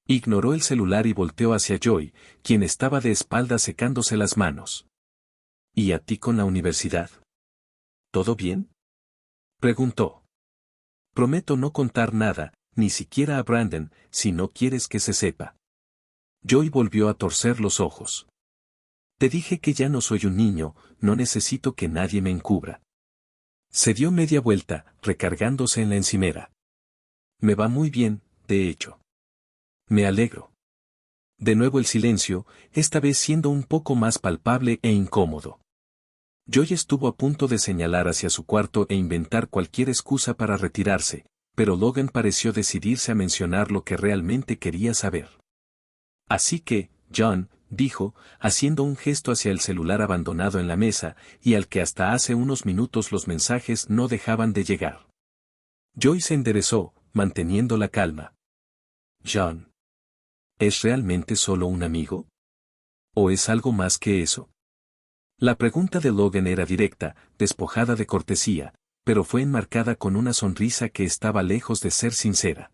Ignoró el celular y volteó hacia Joy, quien estaba de espaldas secándose las manos. ¿Y a ti con la universidad? ¿Todo bien? Preguntó. Prometo no contar nada, ni siquiera a Brandon, si no quieres que se sepa. Joy volvió a torcer los ojos. Te dije que ya no soy un niño, no necesito que nadie me encubra. Se dio media vuelta, recargándose en la encimera. Me va muy bien, de hecho. Me alegro. De nuevo el silencio, esta vez siendo un poco más palpable e incómodo. Joy estuvo a punto de señalar hacia su cuarto e inventar cualquier excusa para retirarse, pero Logan pareció decidirse a mencionar lo que realmente quería saber. Así que, John, dijo, haciendo un gesto hacia el celular abandonado en la mesa, y al que hasta hace unos minutos los mensajes no dejaban de llegar. Joy se enderezó, manteniendo la calma. John. ¿Es realmente solo un amigo? ¿O es algo más que eso? La pregunta de Logan era directa, despojada de cortesía, pero fue enmarcada con una sonrisa que estaba lejos de ser sincera.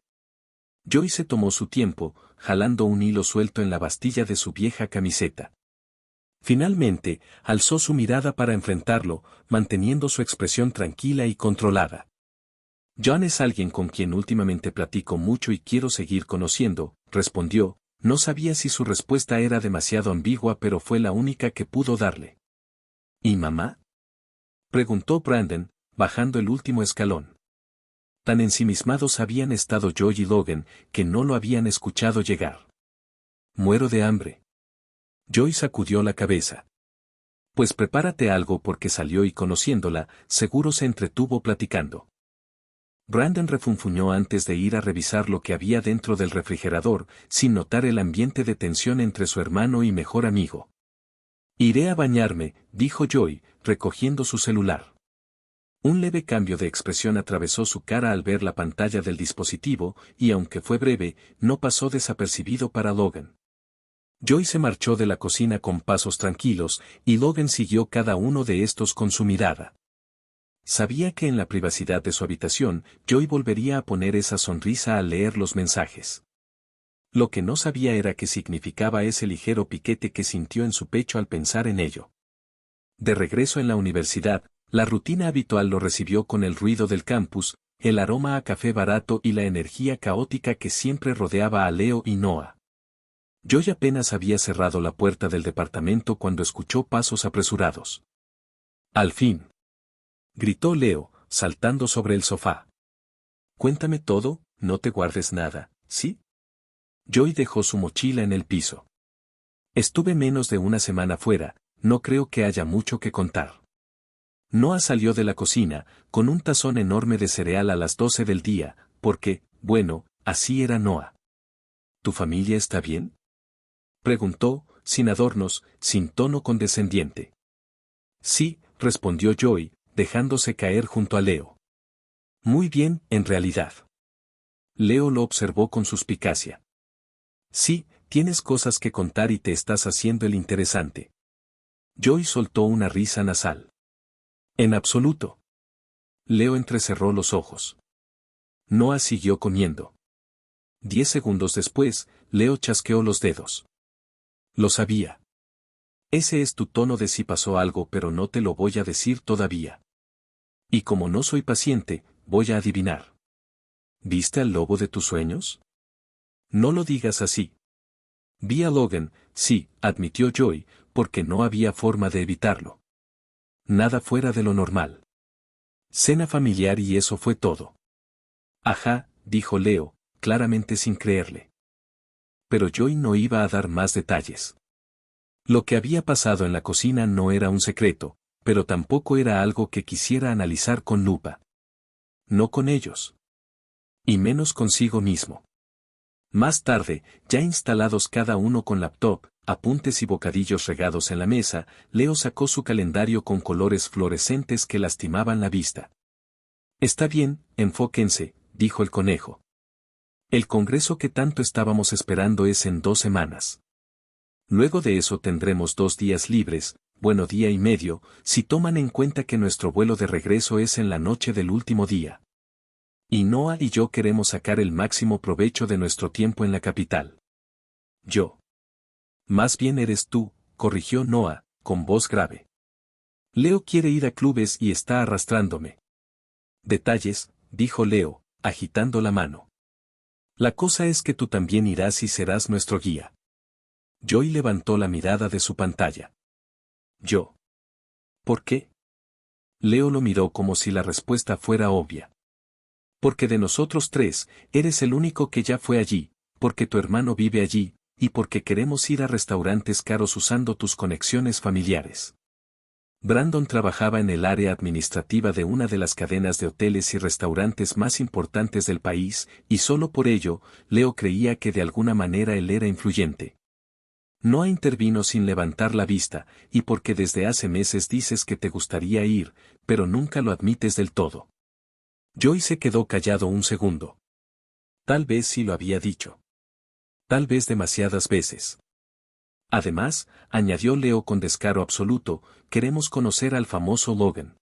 Joy se tomó su tiempo, jalando un hilo suelto en la bastilla de su vieja camiseta. Finalmente, alzó su mirada para enfrentarlo, manteniendo su expresión tranquila y controlada. John es alguien con quien últimamente platico mucho y quiero seguir conociendo, respondió, no sabía si su respuesta era demasiado ambigua pero fue la única que pudo darle. ¿Y mamá? Preguntó Brandon, bajando el último escalón. Tan ensimismados habían estado Joy y Logan, que no lo habían escuchado llegar. Muero de hambre. Joy sacudió la cabeza. Pues prepárate algo porque salió y conociéndola, seguro se entretuvo platicando. Brandon refunfuñó antes de ir a revisar lo que había dentro del refrigerador, sin notar el ambiente de tensión entre su hermano y mejor amigo. Iré a bañarme, dijo Joy, recogiendo su celular. Un leve cambio de expresión atravesó su cara al ver la pantalla del dispositivo, y aunque fue breve, no pasó desapercibido para Logan. Joy se marchó de la cocina con pasos tranquilos, y Logan siguió cada uno de estos con su mirada. Sabía que en la privacidad de su habitación, Joy volvería a poner esa sonrisa al leer los mensajes. Lo que no sabía era qué significaba ese ligero piquete que sintió en su pecho al pensar en ello. De regreso en la universidad, la rutina habitual lo recibió con el ruido del campus, el aroma a café barato y la energía caótica que siempre rodeaba a Leo y Noah. Joy apenas había cerrado la puerta del departamento cuando escuchó pasos apresurados. Al fin, gritó Leo, saltando sobre el sofá. Cuéntame todo, no te guardes nada, ¿sí? Joy dejó su mochila en el piso. Estuve menos de una semana fuera, no creo que haya mucho que contar. Noah salió de la cocina, con un tazón enorme de cereal a las 12 del día, porque, bueno, así era Noah. ¿Tu familia está bien?, preguntó, sin adornos, sin tono condescendiente. Sí, respondió Joy, dejándose caer junto a Leo. Muy bien, en realidad. Leo lo observó con suspicacia. Sí, tienes cosas que contar y te estás haciendo el interesante. Joy soltó una risa nasal. En absoluto. Leo entrecerró los ojos. Noah siguió comiendo. 10 segundos después, Leo chasqueó los dedos. Lo sabía. Ese es tu tono de si pasó algo, pero no te lo voy a decir todavía. Y como no soy paciente, voy a adivinar. ¿Viste al lobo de tus sueños? No lo digas así. Vi a Logan, sí, admitió Joy, porque no había forma de evitarlo. Nada fuera de lo normal. Cena familiar y eso fue todo. Ajá, dijo Leo, claramente sin creerle. Pero Joy no iba a dar más detalles. Lo que había pasado en la cocina no era un secreto, pero tampoco era algo que quisiera analizar con lupa. No con ellos. Y menos consigo mismo. Más tarde, ya instalados cada uno con laptop, apuntes y bocadillos regados en la mesa, Leo sacó su calendario con colores fluorescentes que lastimaban la vista. Está bien, enfóquense, dijo el conejo. El congreso que tanto estábamos esperando es en 2 semanas. Luego de eso tendremos 2 días libres, bueno, día y medio, si toman en cuenta que nuestro vuelo de regreso es en la noche del último día. Y Noah y yo queremos sacar el máximo provecho de nuestro tiempo en la capital. Yo. Más bien eres tú, corrigió Noah, con voz grave. Leo quiere ir a clubes y está arrastrándome. Detalles, dijo Leo, agitando la mano. La cosa es que tú también irás y serás nuestro guía. Joy levantó la mirada de su pantalla. Yo. ¿Por qué? Leo lo miró como si la respuesta fuera obvia. Porque de nosotros 3, eres el único que ya fue allí, porque tu hermano vive allí, y porque queremos ir a restaurantes caros usando tus conexiones familiares. Brandon trabajaba en el área administrativa de una de las cadenas de hoteles y restaurantes más importantes del país, y solo por ello, Leo creía que de alguna manera él era influyente. Noah intervino sin levantar la vista, y porque desde hace meses dices que te gustaría ir, pero nunca lo admites del todo. Joy se quedó callado un segundo. Tal vez sí lo había dicho. Tal vez demasiadas veces. Además, añadió Leo con descaro absoluto, queremos conocer al famoso Logan.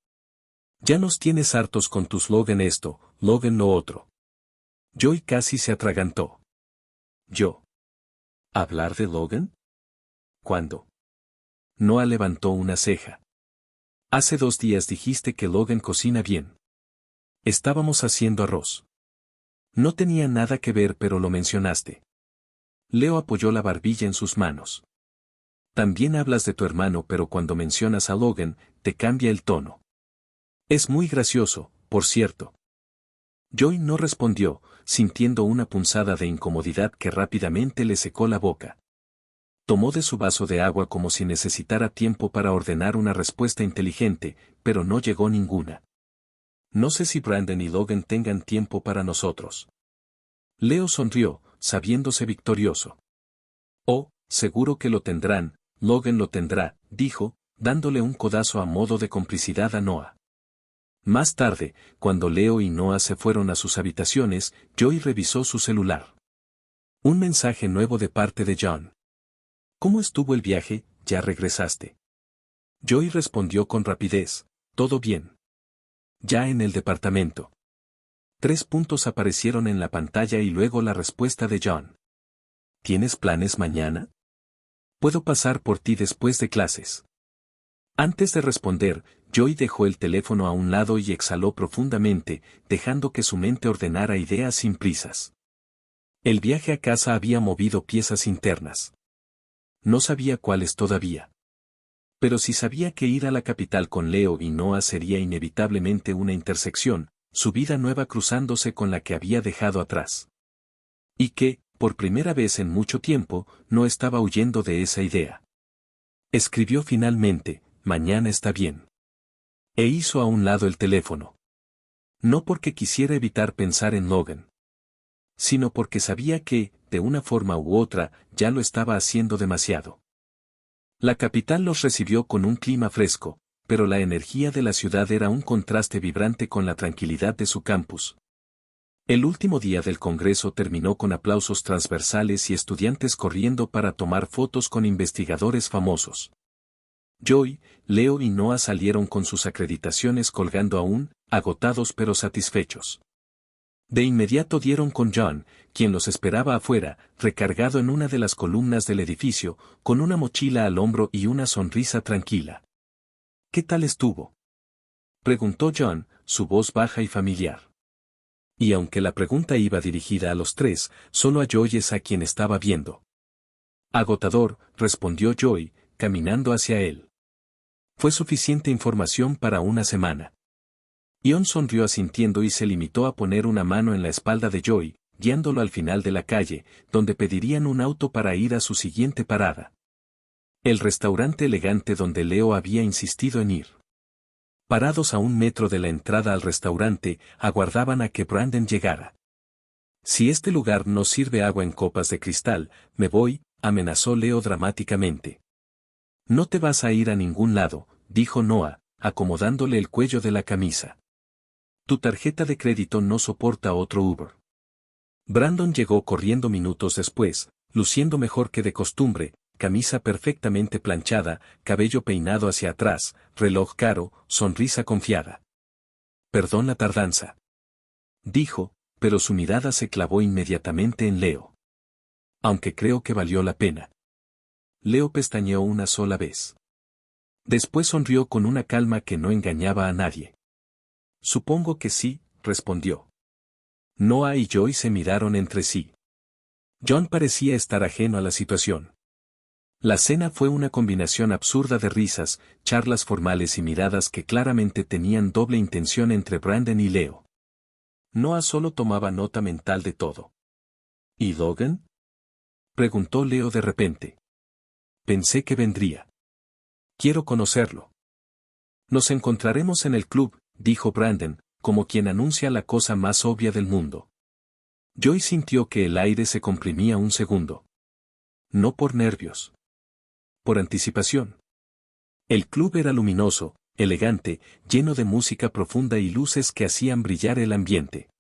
Ya nos tienes hartos con tus Logan esto, Logan lo otro. Joy casi se atragantó. ¿Yo? ¿Hablar de Logan? ¿Cuándo? Noah levantó una ceja. Hace 2 días dijiste que Logan cocina bien. Estábamos haciendo arroz. No tenía nada que ver, pero lo mencionaste. Leo apoyó la barbilla en sus manos. También hablas de tu hermano, pero cuando mencionas a Logan, te cambia el tono. Es muy gracioso, por cierto. Joy no respondió, sintiendo una punzada de incomodidad que rápidamente le secó la boca. Tomó de su vaso de agua como si necesitara tiempo para ordenar una respuesta inteligente, pero no llegó ninguna. No sé si Brandon y Logan tengan tiempo para nosotros. Leo sonrió, sabiéndose victorioso. Oh, seguro que lo tendrán, Logan lo tendrá, dijo, dándole un codazo a modo de complicidad a Noah. Más tarde, cuando Leo y Noah se fueron a sus habitaciones, Joy revisó su celular. Un mensaje nuevo de parte de John. ¿Cómo estuvo el viaje? ¿Ya regresaste? Joy respondió con rapidez, todo bien. Ya en el departamento. 3 puntos aparecieron en la pantalla y luego la respuesta de John. ¿Tienes planes mañana? Puedo pasar por ti después de clases. Antes de responder, Joy dejó el teléfono a un lado y exhaló profundamente, dejando que su mente ordenara ideas sin prisas. El viaje a casa había movido piezas internas. No sabía cuáles todavía. Pero si sabía que ir a la capital con Leo y Noah sería inevitablemente una intersección, su vida nueva cruzándose con la que había dejado atrás. Y que, por primera vez en mucho tiempo, no estaba huyendo de esa idea. Escribió finalmente, mañana está bien. E hizo a un lado el teléfono. No porque quisiera evitar pensar en Logan, sino porque sabía que, de una forma u otra, ya lo estaba haciendo demasiado. La capital los recibió con un clima fresco, pero la energía de la ciudad era un contraste vibrante con la tranquilidad de su campus. El último día del Congreso terminó con aplausos transversales y estudiantes corriendo para tomar fotos con investigadores famosos. Joy, Leo y Noah salieron con sus acreditaciones colgando aún, agotados pero satisfechos. De inmediato dieron con John, quien los esperaba afuera, recargado en una de las columnas del edificio, con una mochila al hombro y una sonrisa tranquila. ¿Qué tal estuvo? Preguntó John, su voz baja y familiar. Y aunque la pregunta iba dirigida a los tres, solo a Joy es a quien estaba viendo. Agotador, respondió Joy, caminando hacia él. Fue suficiente información para una semana. Ion sonrió asintiendo y se limitó a poner una mano en la espalda de Joy, guiándolo al final de la calle, donde pedirían un auto para ir a su siguiente parada. El restaurante elegante donde Leo había insistido en ir. Parados a 1 metro de la entrada al restaurante, aguardaban a que Brandon llegara. Si este lugar no sirve agua en copas de cristal, me voy, amenazó Leo dramáticamente. No te vas a ir a ningún lado, dijo Noah, acomodándole el cuello de la camisa. Tu tarjeta de crédito no soporta otro Uber. Brandon llegó corriendo minutos después, luciendo mejor que de costumbre, camisa perfectamente planchada, cabello peinado hacia atrás, reloj caro, sonrisa confiada. Perdón la tardanza. Dijo, pero su mirada se clavó inmediatamente en Leo. Aunque creo que valió la pena. Leo pestañeó una sola vez. Después sonrió con una calma que no engañaba a nadie. Supongo que sí, respondió. Noah y Joy se miraron entre sí. John parecía estar ajeno a la situación. La cena fue una combinación absurda de risas, charlas formales y miradas que claramente tenían doble intención entre Brandon y Leo. Noah solo tomaba nota mental de todo. ¿Y Logan? Preguntó Leo de repente. Pensé que vendría. Quiero conocerlo. Nos encontraremos en el club, dijo Brandon, como quien anuncia la cosa más obvia del mundo. Joy sintió que el aire se comprimía un segundo. No por nervios. Por anticipación. El club era luminoso, elegante, lleno de música profunda y luces que hacían brillar el ambiente.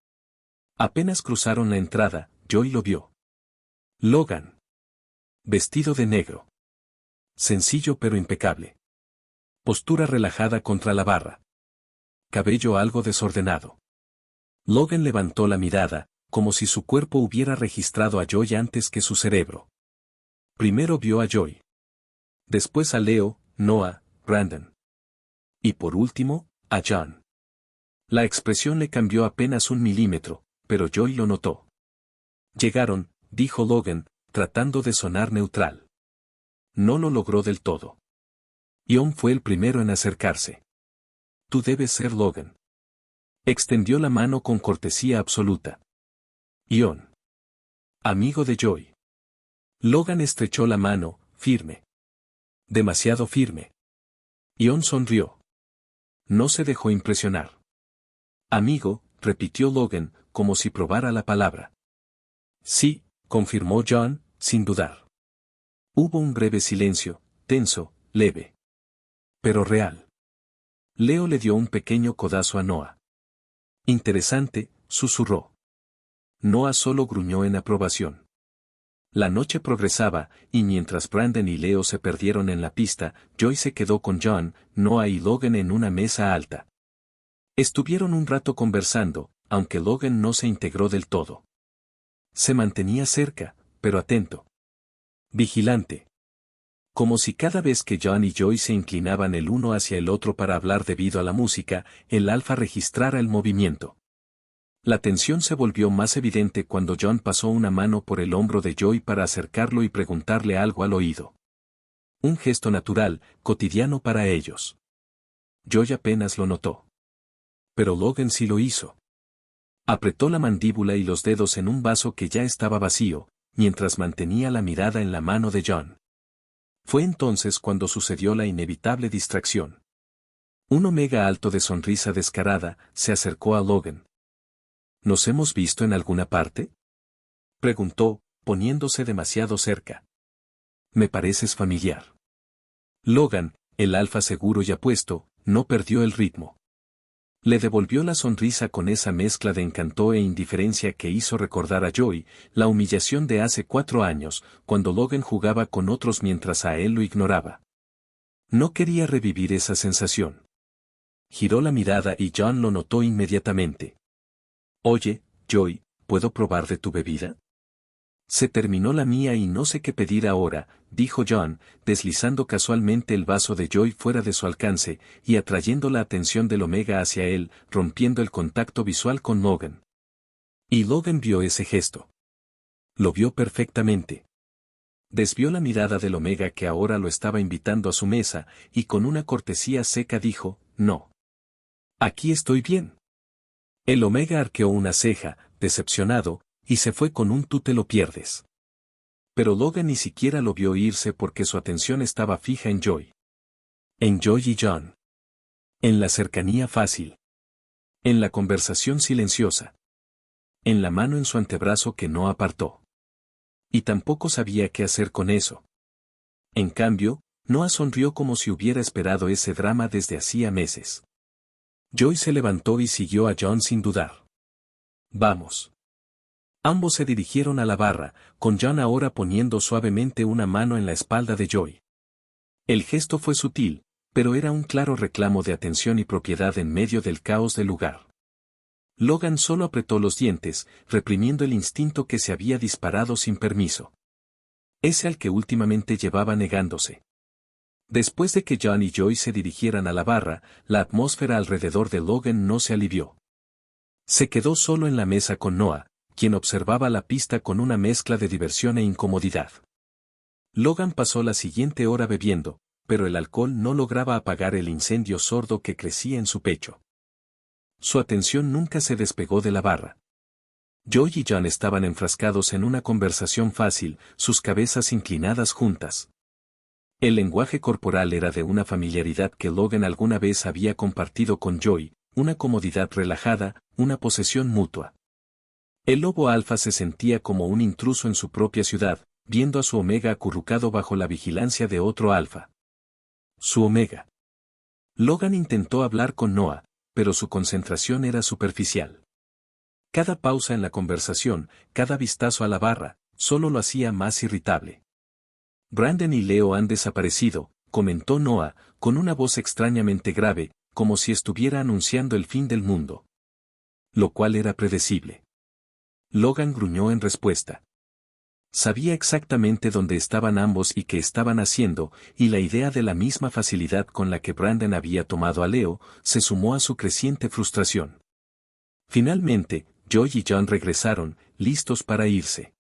Apenas cruzaron la entrada, Joy lo vio. Logan. Vestido de negro. Sencillo pero impecable. Postura relajada contra la barra. Cabello algo desordenado. Logan levantó la mirada, como si su cuerpo hubiera registrado a Joy antes que su cerebro. Primero vio a Joy. Después a Leo, Noah, Brandon. Y por último, a John. La expresión le cambió apenas 1 milímetro, pero Joy lo notó. Llegaron, dijo Logan, tratando de sonar neutral. No lo logró del todo. Ion fue el primero en acercarse. Tú debes ser Logan. Extendió la mano con cortesía absoluta. Ion. Amigo de Joy. Logan estrechó la mano, firme. Demasiado firme. Ion sonrió. No se dejó impresionar. Amigo, repitió Logan, como si probara la palabra. Sí, confirmó John, sin dudar. Hubo un breve silencio, tenso, leve. Pero real. Leo le dio un pequeño codazo a Noah. Interesante, susurró. Noah solo gruñó en aprobación. La noche progresaba, y mientras Brandon y Leo se perdieron en la pista, Joy se quedó con John, Noah y Logan en una mesa alta. Estuvieron un rato conversando, aunque Logan no se integró del todo. Se mantenía cerca, pero atento. Vigilante. Como si cada vez que John y Joy se inclinaban el uno hacia el otro para hablar debido a la música, el alfa registrara el movimiento. La tensión se volvió más evidente cuando John pasó una mano por el hombro de Joy para acercarlo y preguntarle algo al oído. Un gesto natural, cotidiano para ellos. Joy apenas lo notó. Pero Logan sí lo hizo. Apretó la mandíbula y los dedos en un vaso que ya estaba vacío, mientras mantenía la mirada en la mano de John. Fue entonces cuando sucedió la inevitable distracción. Un omega alto de sonrisa descarada se acercó a Logan. ¿Nos hemos visto en alguna parte?, preguntó, poniéndose demasiado cerca. Me pareces familiar. Logan, el alfa seguro y apuesto, no perdió el ritmo. Le devolvió la sonrisa con esa mezcla de encanto e indiferencia que hizo recordar a Joy, la humillación de hace 4 años, cuando Logan jugaba con otros mientras a él lo ignoraba. No quería revivir esa sensación. Giró la mirada y John lo notó inmediatamente. Oye, Joy, ¿puedo probar de tu bebida? Se terminó la mía y no sé qué pedir ahora, dijo John, deslizando casualmente el vaso de Joy fuera de su alcance, y atrayendo la atención del omega hacia él, rompiendo el contacto visual con Logan. Y Logan vio ese gesto. Lo vio perfectamente. Desvió la mirada del omega que ahora lo estaba invitando a su mesa, y con una cortesía seca dijo, no. Aquí estoy bien. El omega arqueó una ceja, decepcionado, y se fue con un tú te lo pierdes. Pero Logan ni siquiera lo vio irse porque su atención estaba fija en Joy. En Joy y John. En la cercanía fácil. En la conversación silenciosa. En la mano en su antebrazo que no apartó. Y tampoco sabía qué hacer con eso. En cambio, Noah sonrió como si hubiera esperado ese drama desde hacía meses. Joy se levantó y siguió a John sin dudar. Vamos. Ambos se dirigieron a la barra, con John ahora poniendo suavemente una mano en la espalda de Joy. El gesto fue sutil, pero era un claro reclamo de atención y propiedad en medio del caos del lugar. Logan solo apretó los dientes, reprimiendo el instinto que se había disparado sin permiso. Ese al que últimamente llevaba negándose. Después de que John y Joy se dirigieran a la barra, la atmósfera alrededor de Logan no se alivió. Se quedó solo en la mesa con Noah, quien observaba la pista con una mezcla de diversión e incomodidad. Logan pasó la siguiente hora bebiendo, pero el alcohol no lograba apagar el incendio sordo que crecía en su pecho. Su atención nunca se despegó de la barra. Joy y John estaban enfrascados en una conversación fácil, sus cabezas inclinadas juntas. El lenguaje corporal era de una familiaridad que Logan alguna vez había compartido con Joy, una comodidad relajada, una posesión mutua. El lobo alfa se sentía como un intruso en su propia ciudad, viendo a su omega acurrucado bajo la vigilancia de otro alfa. Su omega. Logan intentó hablar con Noah, pero su concentración era superficial. Cada pausa en la conversación, cada vistazo a la barra, solo lo hacía más irritable. Brandon y Leo han desaparecido, comentó Noah, con una voz extrañamente grave, como si estuviera anunciando el fin del mundo. Lo cual era predecible. Logan gruñó en respuesta. Sabía exactamente dónde estaban ambos y qué estaban haciendo, y la idea de la misma facilidad con la que Brandon había tomado a Leo, se sumó a su creciente frustración. Finalmente, Joy y John regresaron, listos para irse.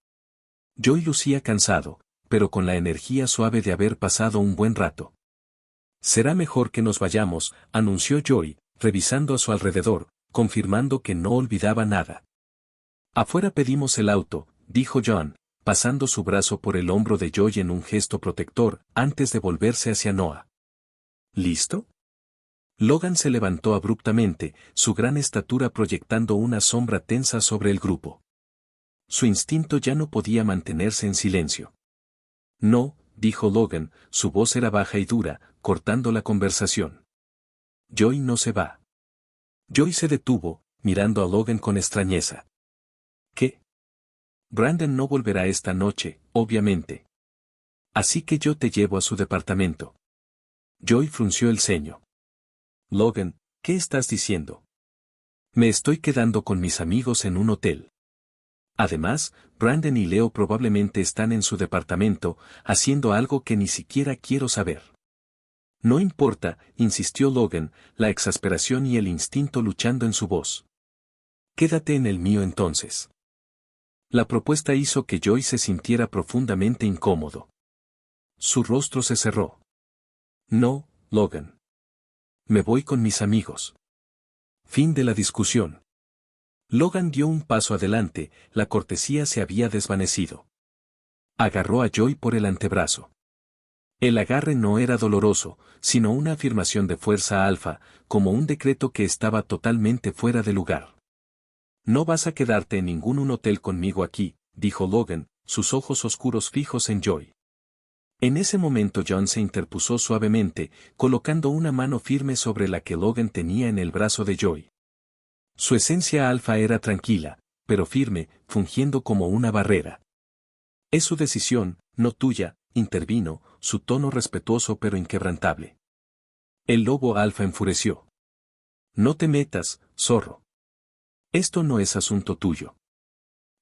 Joy lucía cansado, pero con la energía suave de haber pasado un buen rato. Será mejor que nos vayamos, anunció Joy, revisando a su alrededor, confirmando que no olvidaba nada. Afuera pedimos el auto, dijo John, pasando su brazo por el hombro de Joy en un gesto protector, antes de volverse hacia Noah. ¿Listo? Logan se levantó abruptamente, su gran estatura proyectando una sombra tensa sobre el grupo. Su instinto ya no podía mantenerse en silencio. No, dijo Logan, su voz era baja y dura, cortando la conversación. Joy no se va. Joy se detuvo, mirando a Logan con extrañeza. ¿Qué? Brandon no volverá esta noche, obviamente. Así que yo te llevo a su departamento. Joy frunció el ceño. Logan, ¿qué estás diciendo? Me estoy quedando con mis amigos en un hotel. Además, Brandon y Leo probablemente están en su departamento, haciendo algo que ni siquiera quiero saber. No importa, insistió Logan, la exasperación y el instinto luchando en su voz. Quédate en el mío entonces. La propuesta hizo que Joy se sintiera profundamente incómodo. Su rostro se cerró. No, Logan. Me voy con mis amigos. Fin de la discusión. Logan dio un paso adelante, la cortesía se había desvanecido. Agarró a Joy por el antebrazo. El agarre no era doloroso, sino una afirmación de fuerza alfa, como un decreto que estaba totalmente fuera de lugar. No vas a quedarte en ningún hotel conmigo aquí, dijo Logan, sus ojos oscuros fijos en Joy. En ese momento John se interpuso suavemente, colocando una mano firme sobre la que Logan tenía en el brazo de Joy. Su esencia alfa era tranquila, pero firme, fungiendo como una barrera. Es su decisión, no tuya, intervino, su tono respetuoso pero inquebrantable. El lobo alfa enfureció. No te metas, zorro. Esto no es asunto tuyo.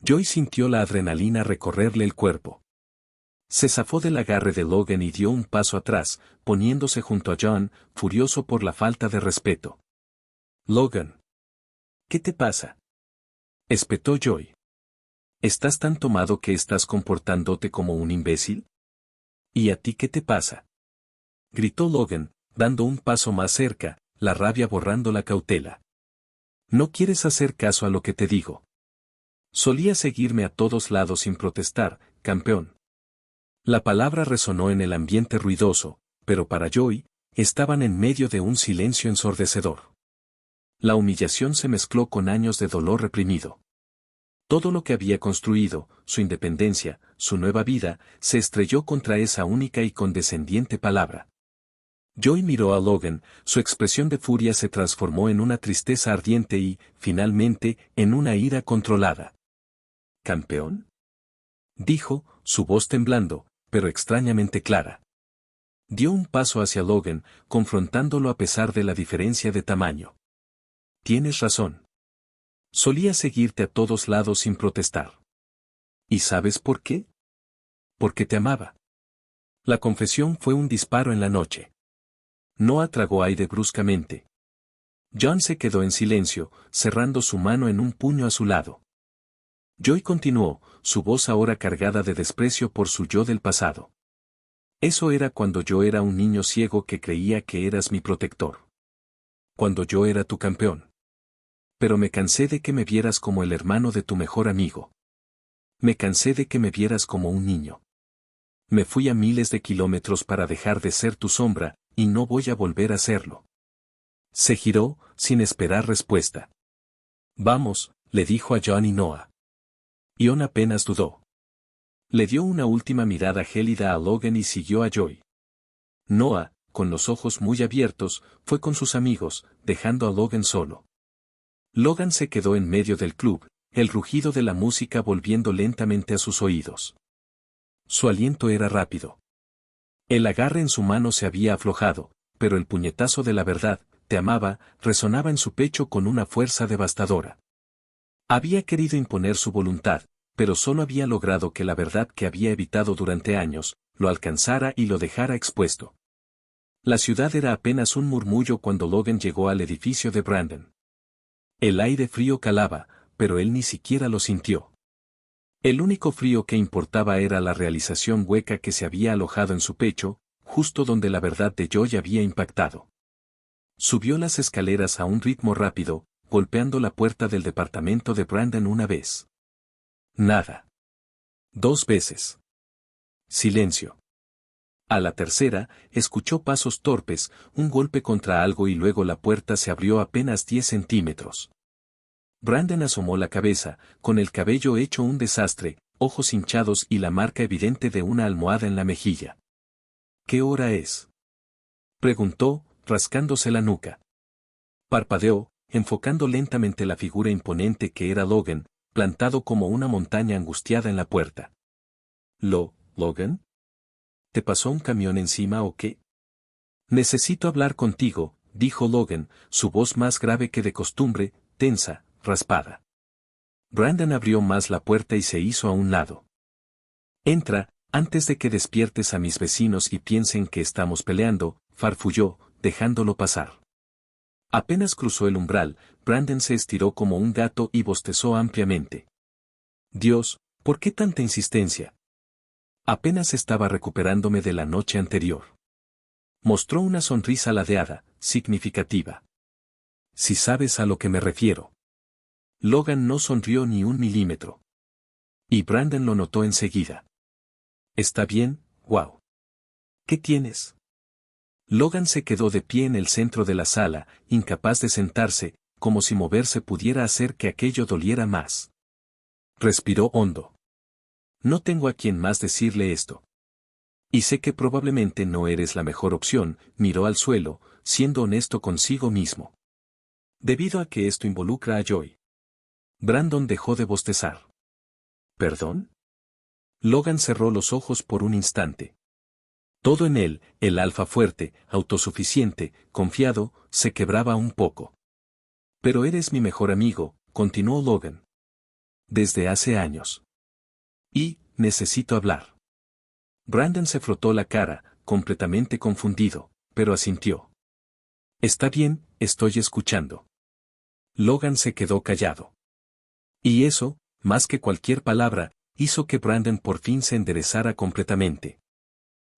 Joy sintió la adrenalina recorrerle el cuerpo. Se zafó del agarre de Logan y dio un paso atrás, poniéndose junto a John, furioso por la falta de respeto. Logan. ¿Qué te pasa? Espetó Joy. ¿Estás tan tomado que estás comportándote como un imbécil? ¿Y a ti qué te pasa? Gritó Logan, dando un paso más cerca, la rabia borrando la cautela. No quieres hacer caso a lo que te digo. Solías seguirme a todos lados sin protestar, campeón. La palabra resonó en el ambiente ruidoso, pero para Joy, estaban en medio de un silencio ensordecedor. La humillación se mezcló con años de dolor reprimido. Todo lo que había construido, su independencia, su nueva vida, se estrelló contra esa única y condescendiente palabra. Joy miró a Logan, su expresión de furia se transformó en una tristeza ardiente y, finalmente, en una ira controlada. ¿Campeón? Dijo, su voz temblando, pero extrañamente clara. Dio un paso hacia Logan, confrontándolo a pesar de la diferencia de tamaño. Tienes razón. Solía seguirte a todos lados sin protestar. ¿Y sabes por qué? Porque te amaba. La confesión fue un disparo en la noche. Noah tragó aire bruscamente. John se quedó en silencio, cerrando su mano en un puño a su lado. Joy continuó, su voz ahora cargada de desprecio por su yo del pasado. Eso era cuando yo era un niño ciego que creía que eras mi protector. Cuando yo era tu campeón. Pero me cansé de que me vieras como el hermano de tu mejor amigo. Me cansé de que me vieras como un niño. Me fui a miles de kilómetros para dejar de ser tu sombra, y no voy a volver a hacerlo. Se giró, sin esperar respuesta. Vamos, le dijo a John y Noah. Ion apenas dudó. Le dio una última mirada gélida a Logan y siguió a Joy. Noah, con los ojos muy abiertos, fue con sus amigos, dejando a Logan solo. Logan se quedó en medio del club, el rugido de la música volviendo lentamente a sus oídos. Su aliento era rápido. El agarre en su mano se había aflojado, pero el puñetazo de la verdad, te amaba, resonaba en su pecho con una fuerza devastadora. Había querido imponer su voluntad, pero solo había logrado que la verdad que había evitado durante años, lo alcanzara y lo dejara expuesto. La ciudad era apenas un murmullo cuando Logan llegó al edificio de Brandon. El aire frío calaba, pero él ni siquiera lo sintió. El único frío que importaba era la realización hueca que se había alojado en su pecho, justo donde la verdad de Joy había impactado. Subió las escaleras a un ritmo rápido, golpeando la puerta del departamento de Brandon una vez. Nada. 2 veces. Silencio. A la tercera, escuchó pasos torpes, un golpe contra algo y luego la puerta se abrió apenas 10 centímetros. Brandon asomó la cabeza, con el cabello hecho un desastre, ojos hinchados y la marca evidente de una almohada en la mejilla. ¿Qué hora es?, preguntó, rascándose la nuca. Parpadeó, enfocando lentamente la figura imponente que era Logan, plantado como una montaña angustiada en la puerta. ¿Logan? ¿Te pasó un camión encima o qué? Necesito hablar contigo, dijo Logan, su voz más grave que de costumbre, tensa, raspada. Brandon abrió más la puerta y se hizo a un lado. Entra, antes de que despiertes a mis vecinos y piensen que estamos peleando, farfulló, dejándolo pasar. Apenas cruzó el umbral, Brandon se estiró como un gato y bostezó ampliamente. Dios, ¿por qué tanta insistencia? Apenas estaba recuperándome de la noche anterior. Mostró una sonrisa ladeada, significativa. Si sabes a lo que me refiero. Logan no sonrió ni un milímetro. Y Brandon lo notó enseguida. ¿Está bien, wow? ¿Qué tienes? Logan se quedó de pie en el centro de la sala, incapaz de sentarse, como si moverse pudiera hacer que aquello doliera más. Respiró hondo. No tengo a quien más decirle esto. Y sé que probablemente no eres la mejor opción, miró al suelo, siendo honesto consigo mismo. Debido a que esto involucra a Joy. Brandon dejó de bostezar. ¿Perdón? Logan cerró los ojos por un instante. Todo en él, el alfa fuerte, autosuficiente, confiado, se quebraba un poco. Pero eres mi mejor amigo, continuó Logan. Desde hace años. Y, necesito hablar. Brandon se frotó la cara, completamente confundido, pero asintió. Está bien, estoy escuchando. Logan se quedó callado. Y eso, más que cualquier palabra, hizo que Brandon por fin se enderezara completamente.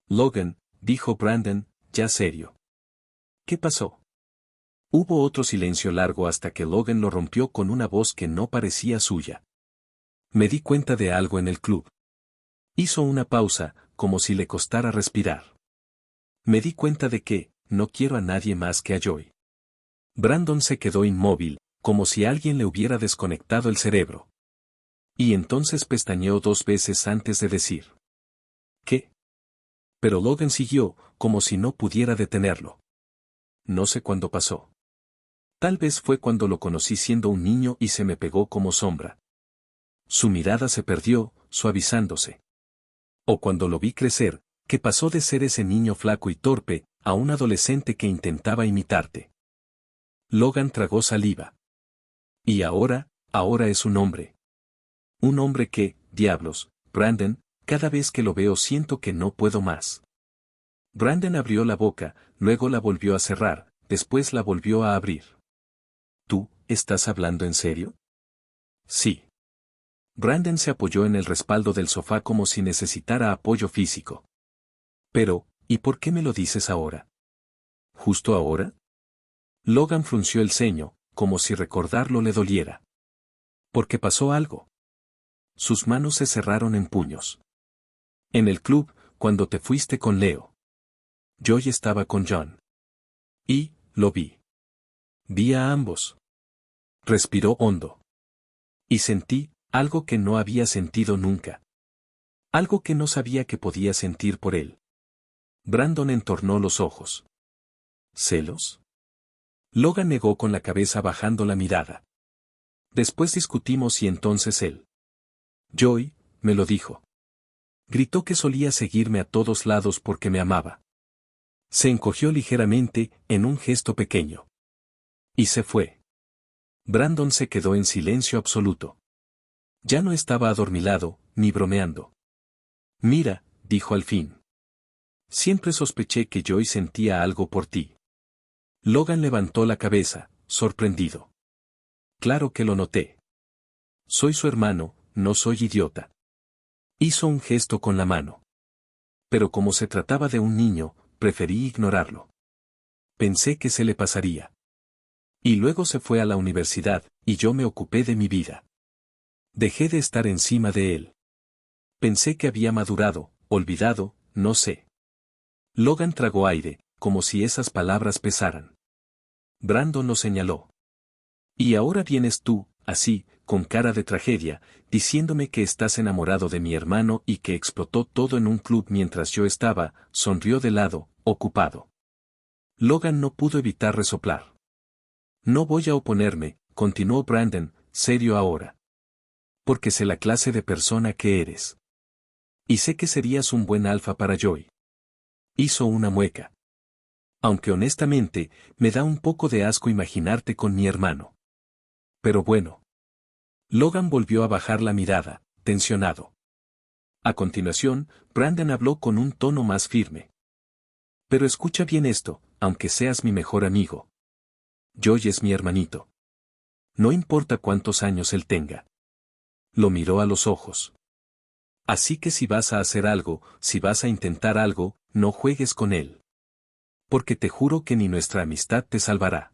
Logan, dijo Brandon, ya serio. ¿Qué pasó? Hubo otro silencio largo hasta que Logan lo rompió con una voz que no parecía suya. Me di cuenta de algo en el club. Hizo una pausa, como si le costara respirar. Me di cuenta de que, no quiero a nadie más que a Joy. Brandon se quedó inmóvil, como si alguien le hubiera desconectado el cerebro. Y entonces pestañeó 2 veces antes de decir. ¿Qué? Pero Logan siguió, como si no pudiera detenerlo. No sé cuándo pasó. Tal vez fue cuando lo conocí siendo un niño y se me pegó como sombra. Su mirada se perdió, suavizándose. O cuando lo vi crecer, que pasó de ser ese niño flaco y torpe, a un adolescente que intentaba imitarte. Logan tragó saliva. Y ahora es un hombre. Un hombre que, diablos, Brandon, cada vez que lo veo siento que no puedo más. Brandon abrió la boca, luego la volvió a cerrar, después la volvió a abrir. ¿Tú, estás hablando en serio? Sí. Brandon se apoyó en el respaldo del sofá como si necesitara apoyo físico. Pero, ¿y por qué me lo dices ahora? ¿Justo ahora? Logan frunció el ceño, como si recordarlo le doliera. Porque pasó algo. Sus manos se cerraron en puños. En el club, cuando te fuiste con Leo. Joy estaba con John. Y, lo vi. Vi a ambos. Respiró hondo. Y sentí, algo que no había sentido nunca. Algo que no sabía que podía sentir por él. Brandon entornó los ojos. ¿Celos? Logan negó con la cabeza bajando la mirada. Después discutimos y entonces él. Joy, me lo dijo. Gritó que solía seguirme a todos lados porque me amaba. Se encogió ligeramente, en un gesto pequeño. Y se fue. Brandon se quedó en silencio absoluto. Ya no estaba adormilado, ni bromeando. Mira, dijo al fin. Siempre sospeché que Joy sentía algo por ti. Logan levantó la cabeza, sorprendido. Claro que lo noté. Soy su hermano, no soy idiota. Hizo un gesto con la mano. Pero como se trataba de un niño, preferí ignorarlo. Pensé que se le pasaría. Y luego se fue a la universidad, y yo me ocupé de mi vida. Dejé de estar encima de él. Pensé que había madurado, olvidado, no sé. Logan tragó aire, como si esas palabras pesaran. Brandon lo señaló. Y ahora vienes tú, así, con cara de tragedia, diciéndome que estás enamorado de mi hermano y que explotó todo en un club mientras yo estaba, sonrió de lado, ocupado. Logan no pudo evitar resoplar. No voy a oponerme, continuó Brandon, serio ahora. Porque sé la clase de persona que eres. Y sé que serías un buen alfa para Joy. Hizo una mueca. Aunque honestamente, me da un poco de asco imaginarte con mi hermano. Pero bueno. Logan volvió a bajar la mirada, tensionado. A continuación, Brandon habló con un tono más firme. Pero escucha bien esto, aunque seas mi mejor amigo. Joy es mi hermanito. No importa cuántos años él tenga. Lo miró a los ojos. Así que si vas a hacer algo, si vas a intentar algo, no juegues con él. Porque te juro que ni nuestra amistad te salvará.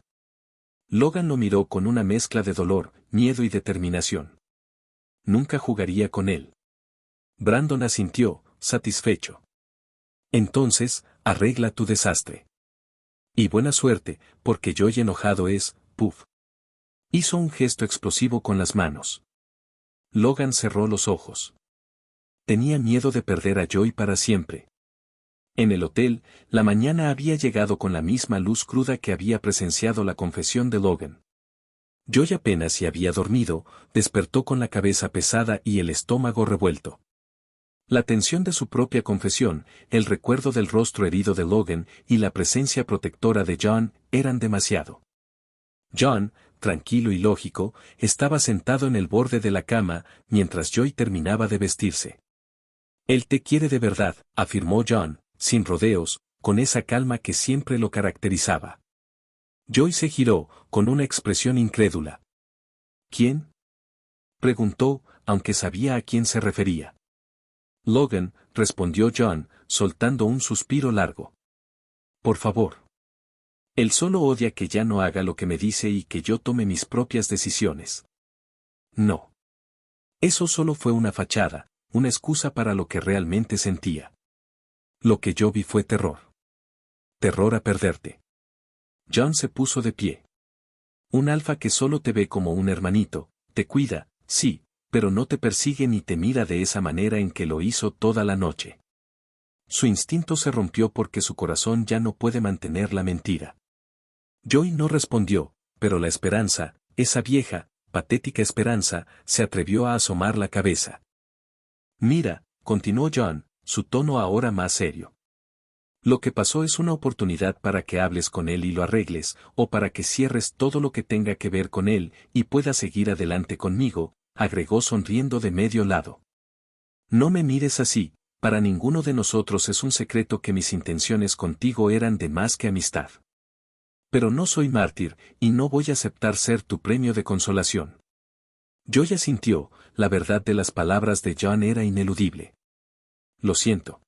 Logan lo miró con una mezcla de dolor, miedo y determinación. Nunca jugaría con él. Brandon asintió, satisfecho. Entonces, arregla tu desastre. Y buena suerte, porque Joy enojado es, puff. Hizo un gesto explosivo con las manos. Logan cerró los ojos. Tenía miedo de perder a Joy para siempre. En el hotel, la mañana había llegado con la misma luz cruda que había presenciado la confesión de Logan. Joy apenas si había dormido, despertó con la cabeza pesada y el estómago revuelto. La tensión de su propia confesión, el recuerdo del rostro herido de Logan y la presencia protectora de John eran demasiado. John, tranquilo y lógico, estaba sentado en el borde de la cama, mientras Joy terminaba de vestirse. Él te quiere de verdad, afirmó John, sin rodeos, con esa calma que siempre lo caracterizaba. Joy se giró, con una expresión incrédula. ¿Quién? Preguntó, aunque sabía a quién se refería. Logan, respondió John, soltando un suspiro largo. Por favor. Él solo odia que ya no haga lo que me dice y que yo tome mis propias decisiones. No. Eso solo fue una fachada, una excusa para lo que realmente sentía. Lo que yo vi fue terror. Terror a perderte. John se puso de pie. Un alfa que solo te ve como un hermanito, te cuida, sí, pero no te persigue ni te mira de esa manera en que lo hizo toda la noche. Su instinto se rompió porque su corazón ya no puede mantener la mentira. Joy no respondió, pero la esperanza, esa vieja, patética esperanza, se atrevió a asomar la cabeza. Mira, continuó John, su tono ahora más serio. Lo que pasó es una oportunidad para que hables con él y lo arregles, o para que cierres todo lo que tenga que ver con él y puedas seguir adelante conmigo, agregó sonriendo de medio lado. No me mires así, para ninguno de nosotros es un secreto que mis intenciones contigo eran de más que amistad. Pero no soy mártir, y no voy a aceptar ser tu premio de consolación. Joy asintió, la verdad de las palabras de John era ineludible. Lo siento.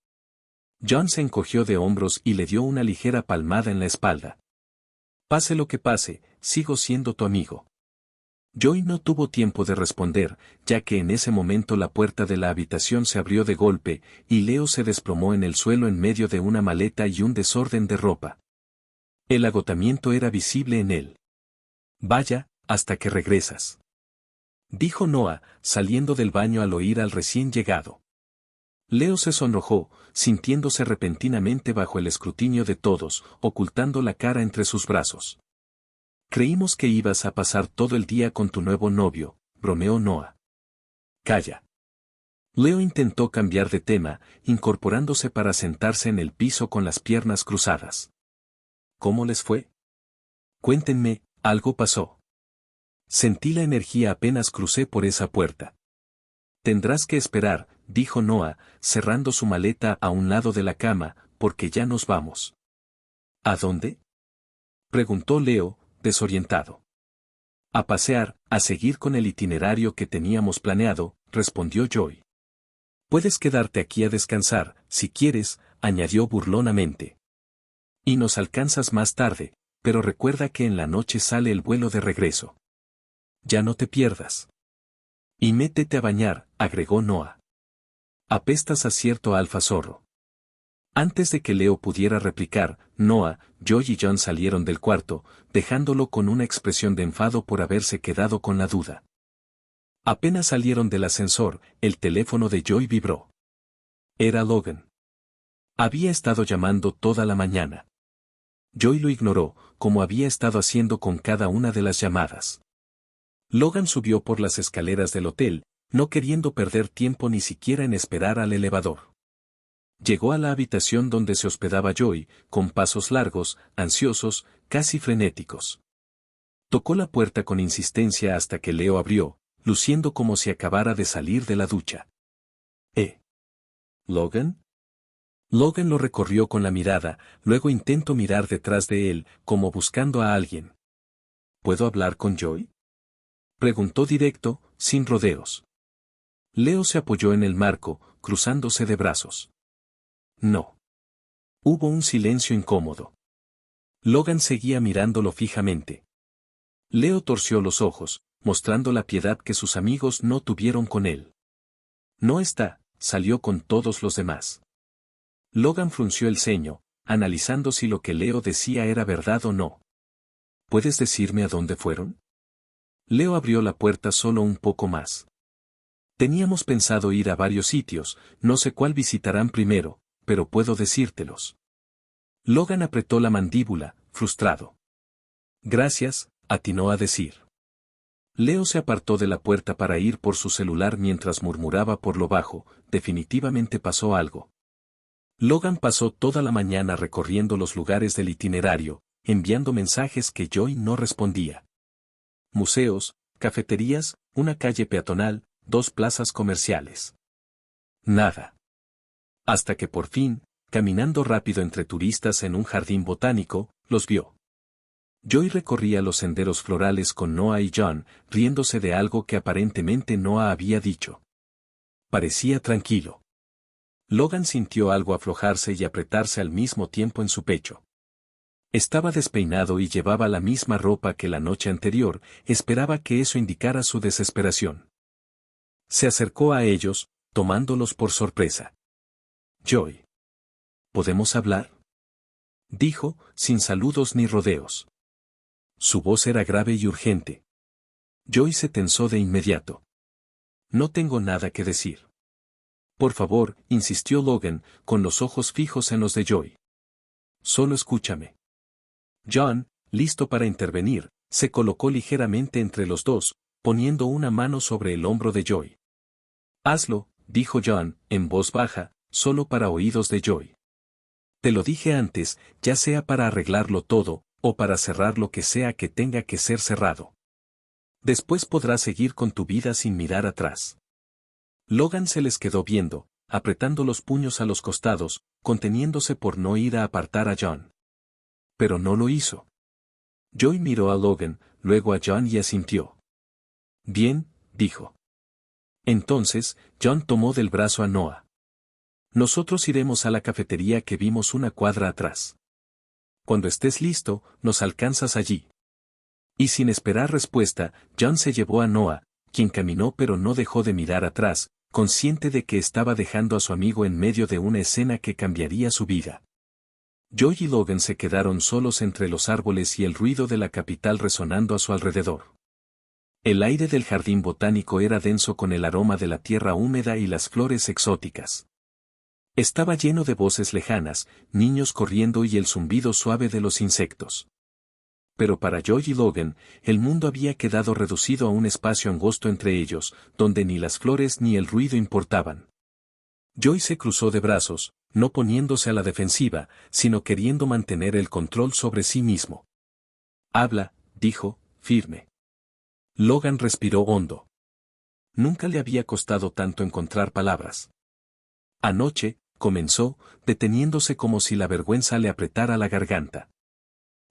John se encogió de hombros y le dio una ligera palmada en la espalda. Pase lo que pase, sigo siendo tu amigo. Joy no tuvo tiempo de responder, ya que en ese momento la puerta de la habitación se abrió de golpe, y Leo se desplomó en el suelo en medio de una maleta y un desorden de ropa. El agotamiento era visible en él. Vaya, hasta que regresas. Dijo Noah, saliendo del baño al oír al recién llegado. Leo se sonrojó, sintiéndose repentinamente bajo el escrutinio de todos, ocultando la cara entre sus brazos. Creímos que ibas a pasar todo el día con tu nuevo novio, bromeó Noah. Calla. Leo intentó cambiar de tema, incorporándose para sentarse en el piso con las piernas cruzadas. ¿Cómo les fue? Cuéntenme, algo pasó. Sentí la energía apenas crucé por esa puerta. Tendrás que esperar, dijo Noah, cerrando su maleta a un lado de la cama, porque ya nos vamos. ¿A dónde? Preguntó Leo, desorientado. A pasear, a seguir con el itinerario que teníamos planeado, respondió Joy. Puedes quedarte aquí a descansar, si quieres, añadió burlonamente. Y nos alcanzas más tarde, pero recuerda que en la noche sale el vuelo de regreso. Ya no te pierdas. Y métete a bañar, agregó Noah. Apestas a cierto alfa zorro. Antes de que Leo pudiera replicar, Noah, Joy y John salieron del cuarto, dejándolo con una expresión de enfado por haberse quedado con la duda. Apenas salieron del ascensor, el teléfono de Joy vibró. Era Logan. Había estado llamando toda la mañana. Joy lo ignoró, como había estado haciendo con cada una de las llamadas. Logan subió por las escaleras del hotel, no queriendo perder tiempo ni siquiera en esperar al elevador. Llegó a la habitación donde se hospedaba Joy, con pasos largos, ansiosos, casi frenéticos. Tocó la puerta con insistencia hasta que Leo abrió, luciendo como si acabara de salir de la ducha. ¿Logan? Logan lo recorrió con la mirada, luego intentó mirar detrás de él, como buscando a alguien. ¿Puedo hablar con Joy? Preguntó directo, sin rodeos. Leo se apoyó en el marco, cruzándose de brazos. No. Hubo un silencio incómodo. Logan seguía mirándolo fijamente. Leo torció los ojos, mostrando la piedad que sus amigos no tuvieron con él. No está, salió con todos los demás. Logan frunció el ceño, analizando si lo que Leo decía era verdad o no. ¿Puedes decirme a dónde fueron? Leo abrió la puerta solo un poco más. Teníamos pensado ir a varios sitios, no sé cuál visitarán primero, pero puedo decírtelos. Logan apretó la mandíbula, frustrado. Gracias, atinó a decir. Leo se apartó de la puerta para ir por su celular mientras murmuraba por lo bajo, definitivamente pasó algo. Logan pasó toda la mañana recorriendo los lugares del itinerario, enviando mensajes que Joy no respondía. Museos, cafeterías, una calle peatonal, 2 plazas comerciales. Nada. Hasta que por fin, caminando rápido entre turistas en un jardín botánico, los vio. Joy recorría los senderos florales con Noah y John, riéndose de algo que aparentemente Noah había dicho. Parecía tranquilo. Logan sintió algo aflojarse y apretarse al mismo tiempo en su pecho. Estaba despeinado y llevaba la misma ropa que la noche anterior, esperaba que eso indicara su desesperación. Se acercó a ellos, tomándolos por sorpresa. Joy. ¿Podemos hablar? Dijo, sin saludos ni rodeos. Su voz era grave y urgente. Joy se tensó de inmediato. No tengo nada que decir. Por favor, insistió Logan, con los ojos fijos en los de Joy. Solo escúchame. John, listo para intervenir, se colocó ligeramente entre los dos, poniendo una mano sobre el hombro de Joy. Hazlo, dijo John, en voz baja, solo para oídos de Joy. Te lo dije antes, ya sea para arreglarlo todo, o para cerrar lo que sea que tenga que ser cerrado. Después podrás seguir con tu vida sin mirar atrás. Logan se les quedó viendo, apretando los puños a los costados, conteniéndose por no ir a apartar a John. Pero no lo hizo. Joy miró a Logan, luego a John y asintió. Bien, dijo. Entonces, John tomó del brazo a Noah. Nosotros iremos a la cafetería que vimos una cuadra atrás. Cuando estés listo, nos alcanzas allí. Y sin esperar respuesta, John se llevó a Noah, quien caminó pero no dejó de mirar atrás, consciente de que estaba dejando a su amigo en medio de una escena que cambiaría su vida. Joy y Logan se quedaron solos entre los árboles y el ruido de la capital resonando a su alrededor. El aire del jardín botánico era denso con el aroma de la tierra húmeda y las flores exóticas. Estaba lleno de voces lejanas, niños corriendo y el zumbido suave de los insectos. Pero para Joy y Logan, el mundo había quedado reducido a un espacio angosto entre ellos, donde ni las flores ni el ruido importaban. Joy se cruzó de brazos, no poniéndose a la defensiva, sino queriendo mantener el control sobre sí mismo. Habla, dijo, firme. Logan respiró hondo. Nunca le había costado tanto encontrar palabras. Anoche, comenzó, deteniéndose como si la vergüenza le apretara la garganta.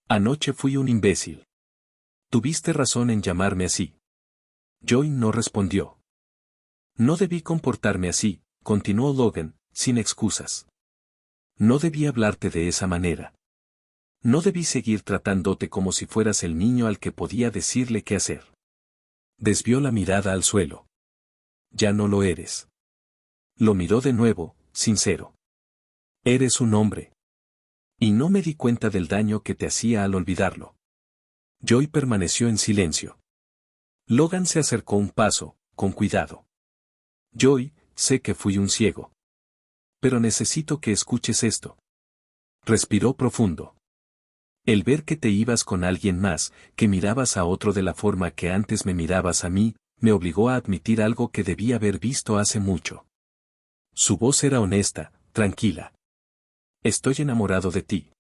Anoche fui un imbécil. Tuviste razón en llamarme así. Joy no respondió. No debí comportarme así, continuó Logan, sin excusas. No debí hablarte de esa manera. No debí seguir tratándote como si fueras el niño al que podía decirle qué hacer. Desvió la mirada al suelo. Ya no lo eres. Lo miró de nuevo, sincero. Eres un hombre. Y no me di cuenta del daño que te hacía al olvidarlo. Joy permaneció en silencio. Logan se acercó un paso, con cuidado. Joy, sé que fui un ciego. Pero necesito que escuches esto. Respiró profundo. El ver que te ibas con alguien más, que mirabas a otro de la forma que antes me mirabas a mí, me obligó a admitir algo que debía haber visto hace mucho. Su voz era honesta, tranquila. Estoy enamorado de ti.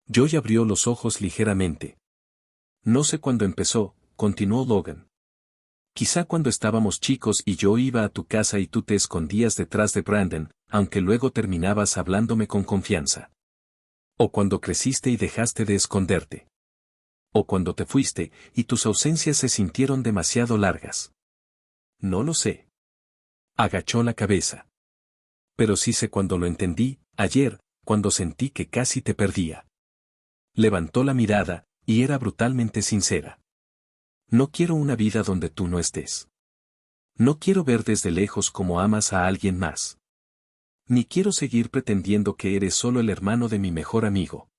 Joy abrió los ojos ligeramente. No sé cuándo empezó, continuó Logan. Quizá cuando estábamos chicos y yo iba a tu casa y tú te escondías detrás de Brandon, aunque luego terminabas hablándome con confianza. O cuando creciste y dejaste de esconderte. O cuando te fuiste, y tus ausencias se sintieron demasiado largas. No lo sé. Agachó la cabeza. Pero sí sé cuando lo entendí, ayer, cuando sentí que casi te perdía. Levantó la mirada, y era brutalmente sincera. No quiero una vida donde tú no estés. No quiero ver desde lejos cómo amas a alguien más. Ni quiero seguir pretendiendo que eres solo el hermano de mi mejor amigo.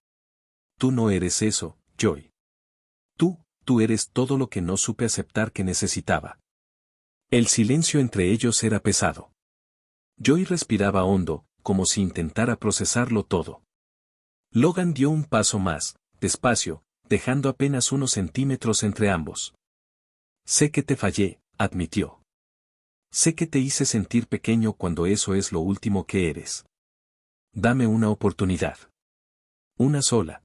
Tú no eres eso, Joy. Tú eres todo lo que no supe aceptar que necesitaba. El silencio entre ellos era pesado. Joy respiraba hondo, como si intentara procesarlo todo. Logan dio un paso más, despacio, dejando apenas unos centímetros entre ambos. Sé que te fallé, admitió. Sé que te hice sentir pequeño cuando eso es lo último que eres. Dame una oportunidad. Una sola.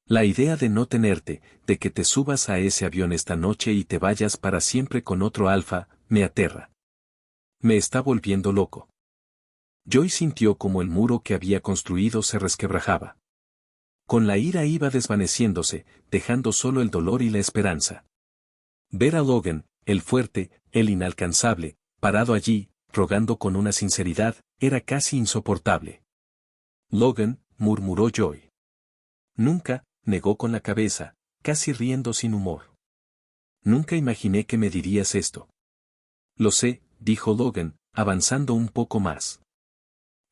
La idea de no tenerte, de que te subas a ese avión esta noche y te vayas para siempre con otro alfa, me aterra. Me está volviendo loco. Joy sintió como el muro que había construido se resquebrajaba. Con la ira iba desvaneciéndose, dejando solo el dolor y la esperanza. Ver a Logan, el fuerte, el inalcanzable, parado allí, rogando con una sinceridad, era casi insoportable. Logan, murmuró Joy. Nunca, negó con la cabeza, casi riendo sin humor. Nunca imaginé que me dirías esto. Lo sé, dijo Logan, avanzando un poco más.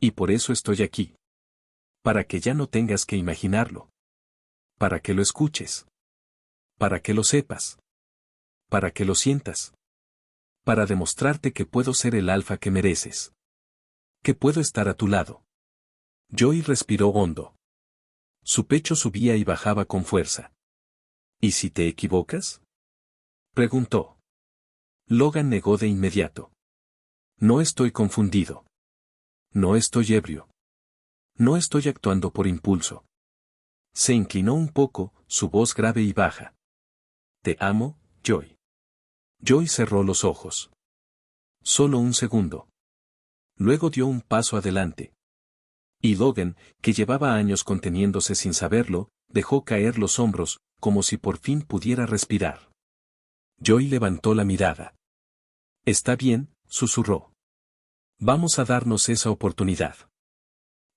Y por eso estoy aquí. Para que ya no tengas que imaginarlo. Para que lo escuches. Para que lo sepas. Para que lo sientas. Para demostrarte que puedo ser el alfa que mereces. Que puedo estar a tu lado. Joy respiró hondo. Su pecho subía y bajaba con fuerza. ¿Y si te equivocas? Preguntó. Logan negó de inmediato. No estoy confundido. No estoy ebrio. No estoy actuando por impulso. Se inclinó un poco, su voz grave y baja. Te amo, Joy. Joy cerró los ojos. Solo un segundo. Luego dio un paso adelante. Y Logan, que llevaba años conteniéndose sin saberlo, dejó caer los hombros, como si por fin pudiera respirar. Joy levantó la mirada. Está bien, susurró. Vamos a darnos esa oportunidad.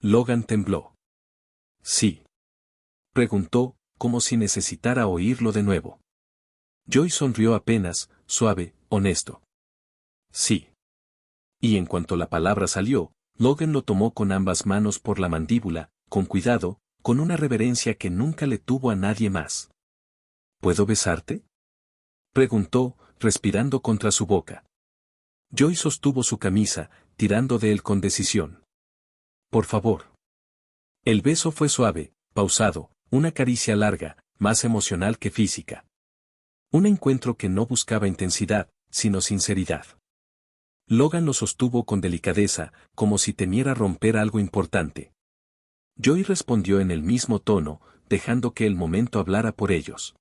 Logan tembló. Sí. Preguntó, como si necesitara oírlo de nuevo. Joy sonrió apenas, suave, honesto. Sí. Y en cuanto la palabra salió, Logan lo tomó con ambas manos por la mandíbula, con cuidado, con una reverencia que nunca le tuvo a nadie más. ¿Puedo besarte? Preguntó, respirando contra su boca. Joy sostuvo su camisa, tirando de él con decisión. Por favor. El beso fue suave, pausado, una caricia larga, más emocional que física. Un encuentro que no buscaba intensidad, sino sinceridad. Logan lo sostuvo con delicadeza, como si temiera romper algo importante. Joy respondió en el mismo tono, dejando que el momento hablara por ellos.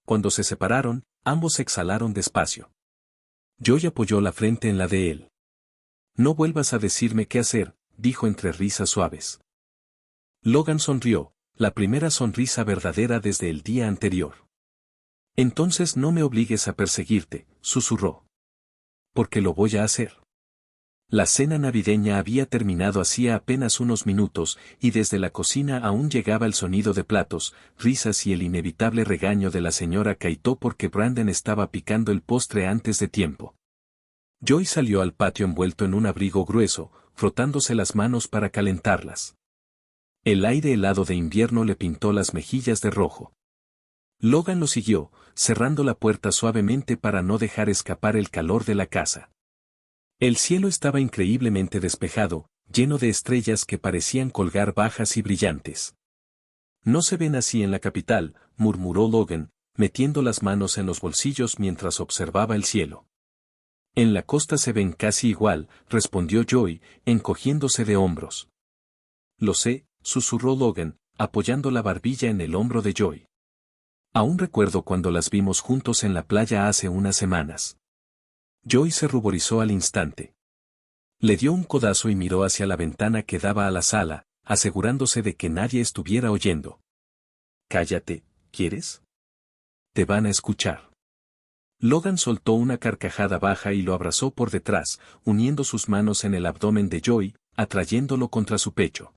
Cuando se separaron, ambos exhalaron despacio. Joy apoyó la frente en la de él. No vuelvas a decirme qué hacer, dijo entre risas suaves. Logan sonrió, la primera sonrisa verdadera desde el día anterior. Entonces no me obligues a perseguirte, susurró. Porque lo voy a hacer. La cena navideña había terminado hacía apenas unos minutos, y desde la cocina aún llegaba el sonido de platos, risas y el inevitable regaño de la señora Kaito porque Brandon estaba picando el postre antes de tiempo. Joy salió al patio envuelto en un abrigo grueso, frotándose las manos para calentarlas. El aire helado de invierno le pintó las mejillas de rojo. Logan lo siguió, cerrando la puerta suavemente para no dejar escapar el calor de la casa. El cielo estaba increíblemente despejado, lleno de estrellas que parecían colgar bajas y brillantes. No se ven así en la capital, murmuró Logan, metiendo las manos en los bolsillos mientras observaba el cielo. En la costa se ven casi igual, respondió Joy, encogiéndose de hombros. Lo sé, susurró Logan, apoyando la barbilla en el hombro de Joy. Aún recuerdo cuando las vimos juntos en la playa hace unas semanas. Joy se ruborizó al instante. Le dio un codazo y miró hacia la ventana que daba a la sala, asegurándose de que nadie estuviera oyendo. Cállate, ¿quieres? Te van a escuchar. Logan soltó una carcajada baja y lo abrazó por detrás, uniendo sus manos en el abdomen de Joy, atrayéndolo contra su pecho.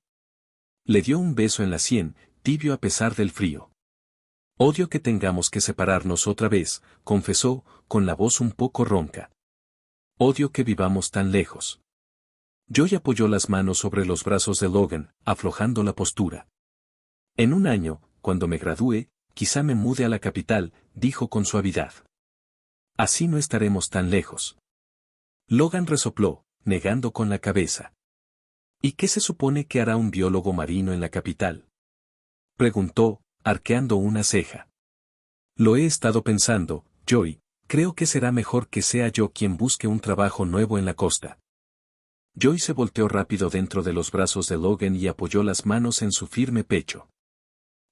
Le dio un beso en la sien, tibio a pesar del frío. Odio que tengamos que separarnos otra vez, confesó, con la voz un poco ronca. Odio que vivamos tan lejos. Joy apoyó las manos sobre los brazos de Logan, aflojando la postura. En un año, cuando me gradúe, quizá me mude a la capital, dijo con suavidad. Así no estaremos tan lejos. Logan resopló, negando con la cabeza. ¿Y qué se supone que hará un biólogo marino en la capital? Preguntó, arqueando una ceja. Lo he estado pensando, Joy, creo que será mejor que sea yo quien busque un trabajo nuevo en la costa. Joy se volteó rápido dentro de los brazos de Logan y apoyó las manos en su firme pecho.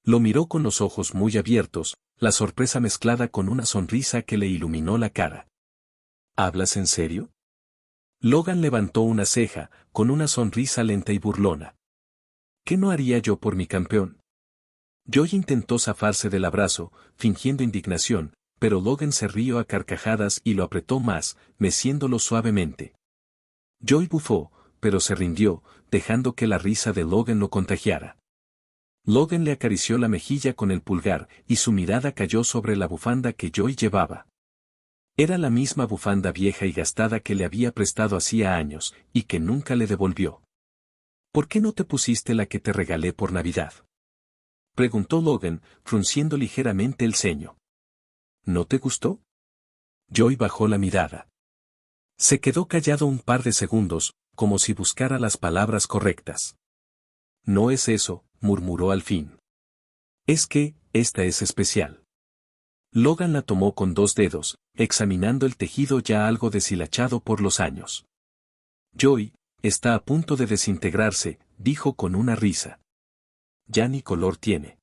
Lo miró con los ojos muy abiertos, la sorpresa mezclada con una sonrisa que le iluminó la cara. ¿Hablas en serio? Logan levantó una ceja, con una sonrisa lenta y burlona. ¿Qué no haría yo por mi campeón? Joy intentó zafarse del abrazo, fingiendo indignación, pero Logan se rió a carcajadas y lo apretó más, meciéndolo suavemente. Joy bufó, pero se rindió, dejando que la risa de Logan lo contagiara. Logan le acarició la mejilla con el pulgar y su mirada cayó sobre la bufanda que Joy llevaba. Era la misma bufanda vieja y gastada que le había prestado hacía años y que nunca le devolvió. ¿Por qué no te pusiste la que te regalé por Navidad? Preguntó Logan, frunciendo ligeramente el ceño. ¿No te gustó? Joy bajó la mirada. Se quedó callado un par de segundos, como si buscara las palabras correctas. No es eso, murmuró al fin. Es que, esta es especial. Logan la tomó con dos dedos, examinando el tejido ya algo deshilachado por los años. Joy, está a punto de desintegrarse, dijo con una risa. Ya ni color tiene.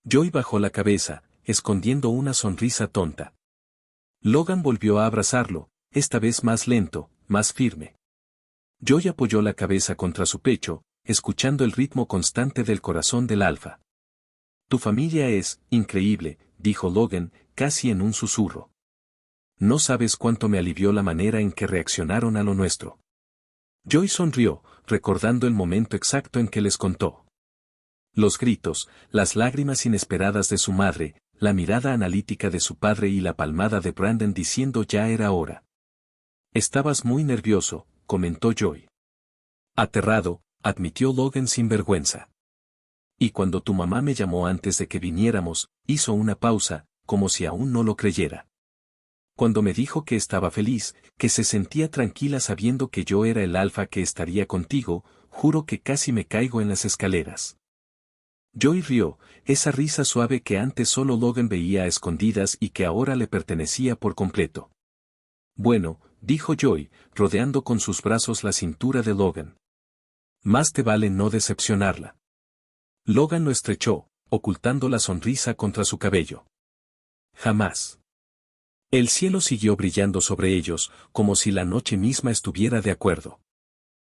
Joy bajó la cabeza, escondiendo una sonrisa tonta. Logan volvió a abrazarlo, esta vez más lento, más firme. Joy apoyó la cabeza contra su pecho, escuchando el ritmo constante del corazón del alfa. Tu familia es increíble, dijo Logan, casi en un susurro. No sabes cuánto me alivió la manera en que reaccionaron a lo nuestro. Joy sonrió, recordando el momento exacto en que les contó. Los gritos, las lágrimas inesperadas de su madre, la mirada analítica de su padre y la palmada de Brandon diciendo ya era hora. Estabas muy nervioso, comentó Joy. Aterrado, admitió Logan sin vergüenza. Y cuando tu mamá me llamó antes de que viniéramos, hizo una pausa, como si aún no lo creyera. Cuando me dijo que estaba feliz, que se sentía tranquila sabiendo que yo era el alfa que estaría contigo, juro que casi me caigo en las escaleras. Joy rió, esa risa suave que antes solo Logan veía a escondidas y que ahora le pertenecía por completo. Bueno, dijo Joy, rodeando con sus brazos la cintura de Logan. Más te vale no decepcionarla. Logan lo estrechó, ocultando la sonrisa contra su cabello. Jamás. El cielo siguió brillando sobre ellos, como si la noche misma estuviera de acuerdo.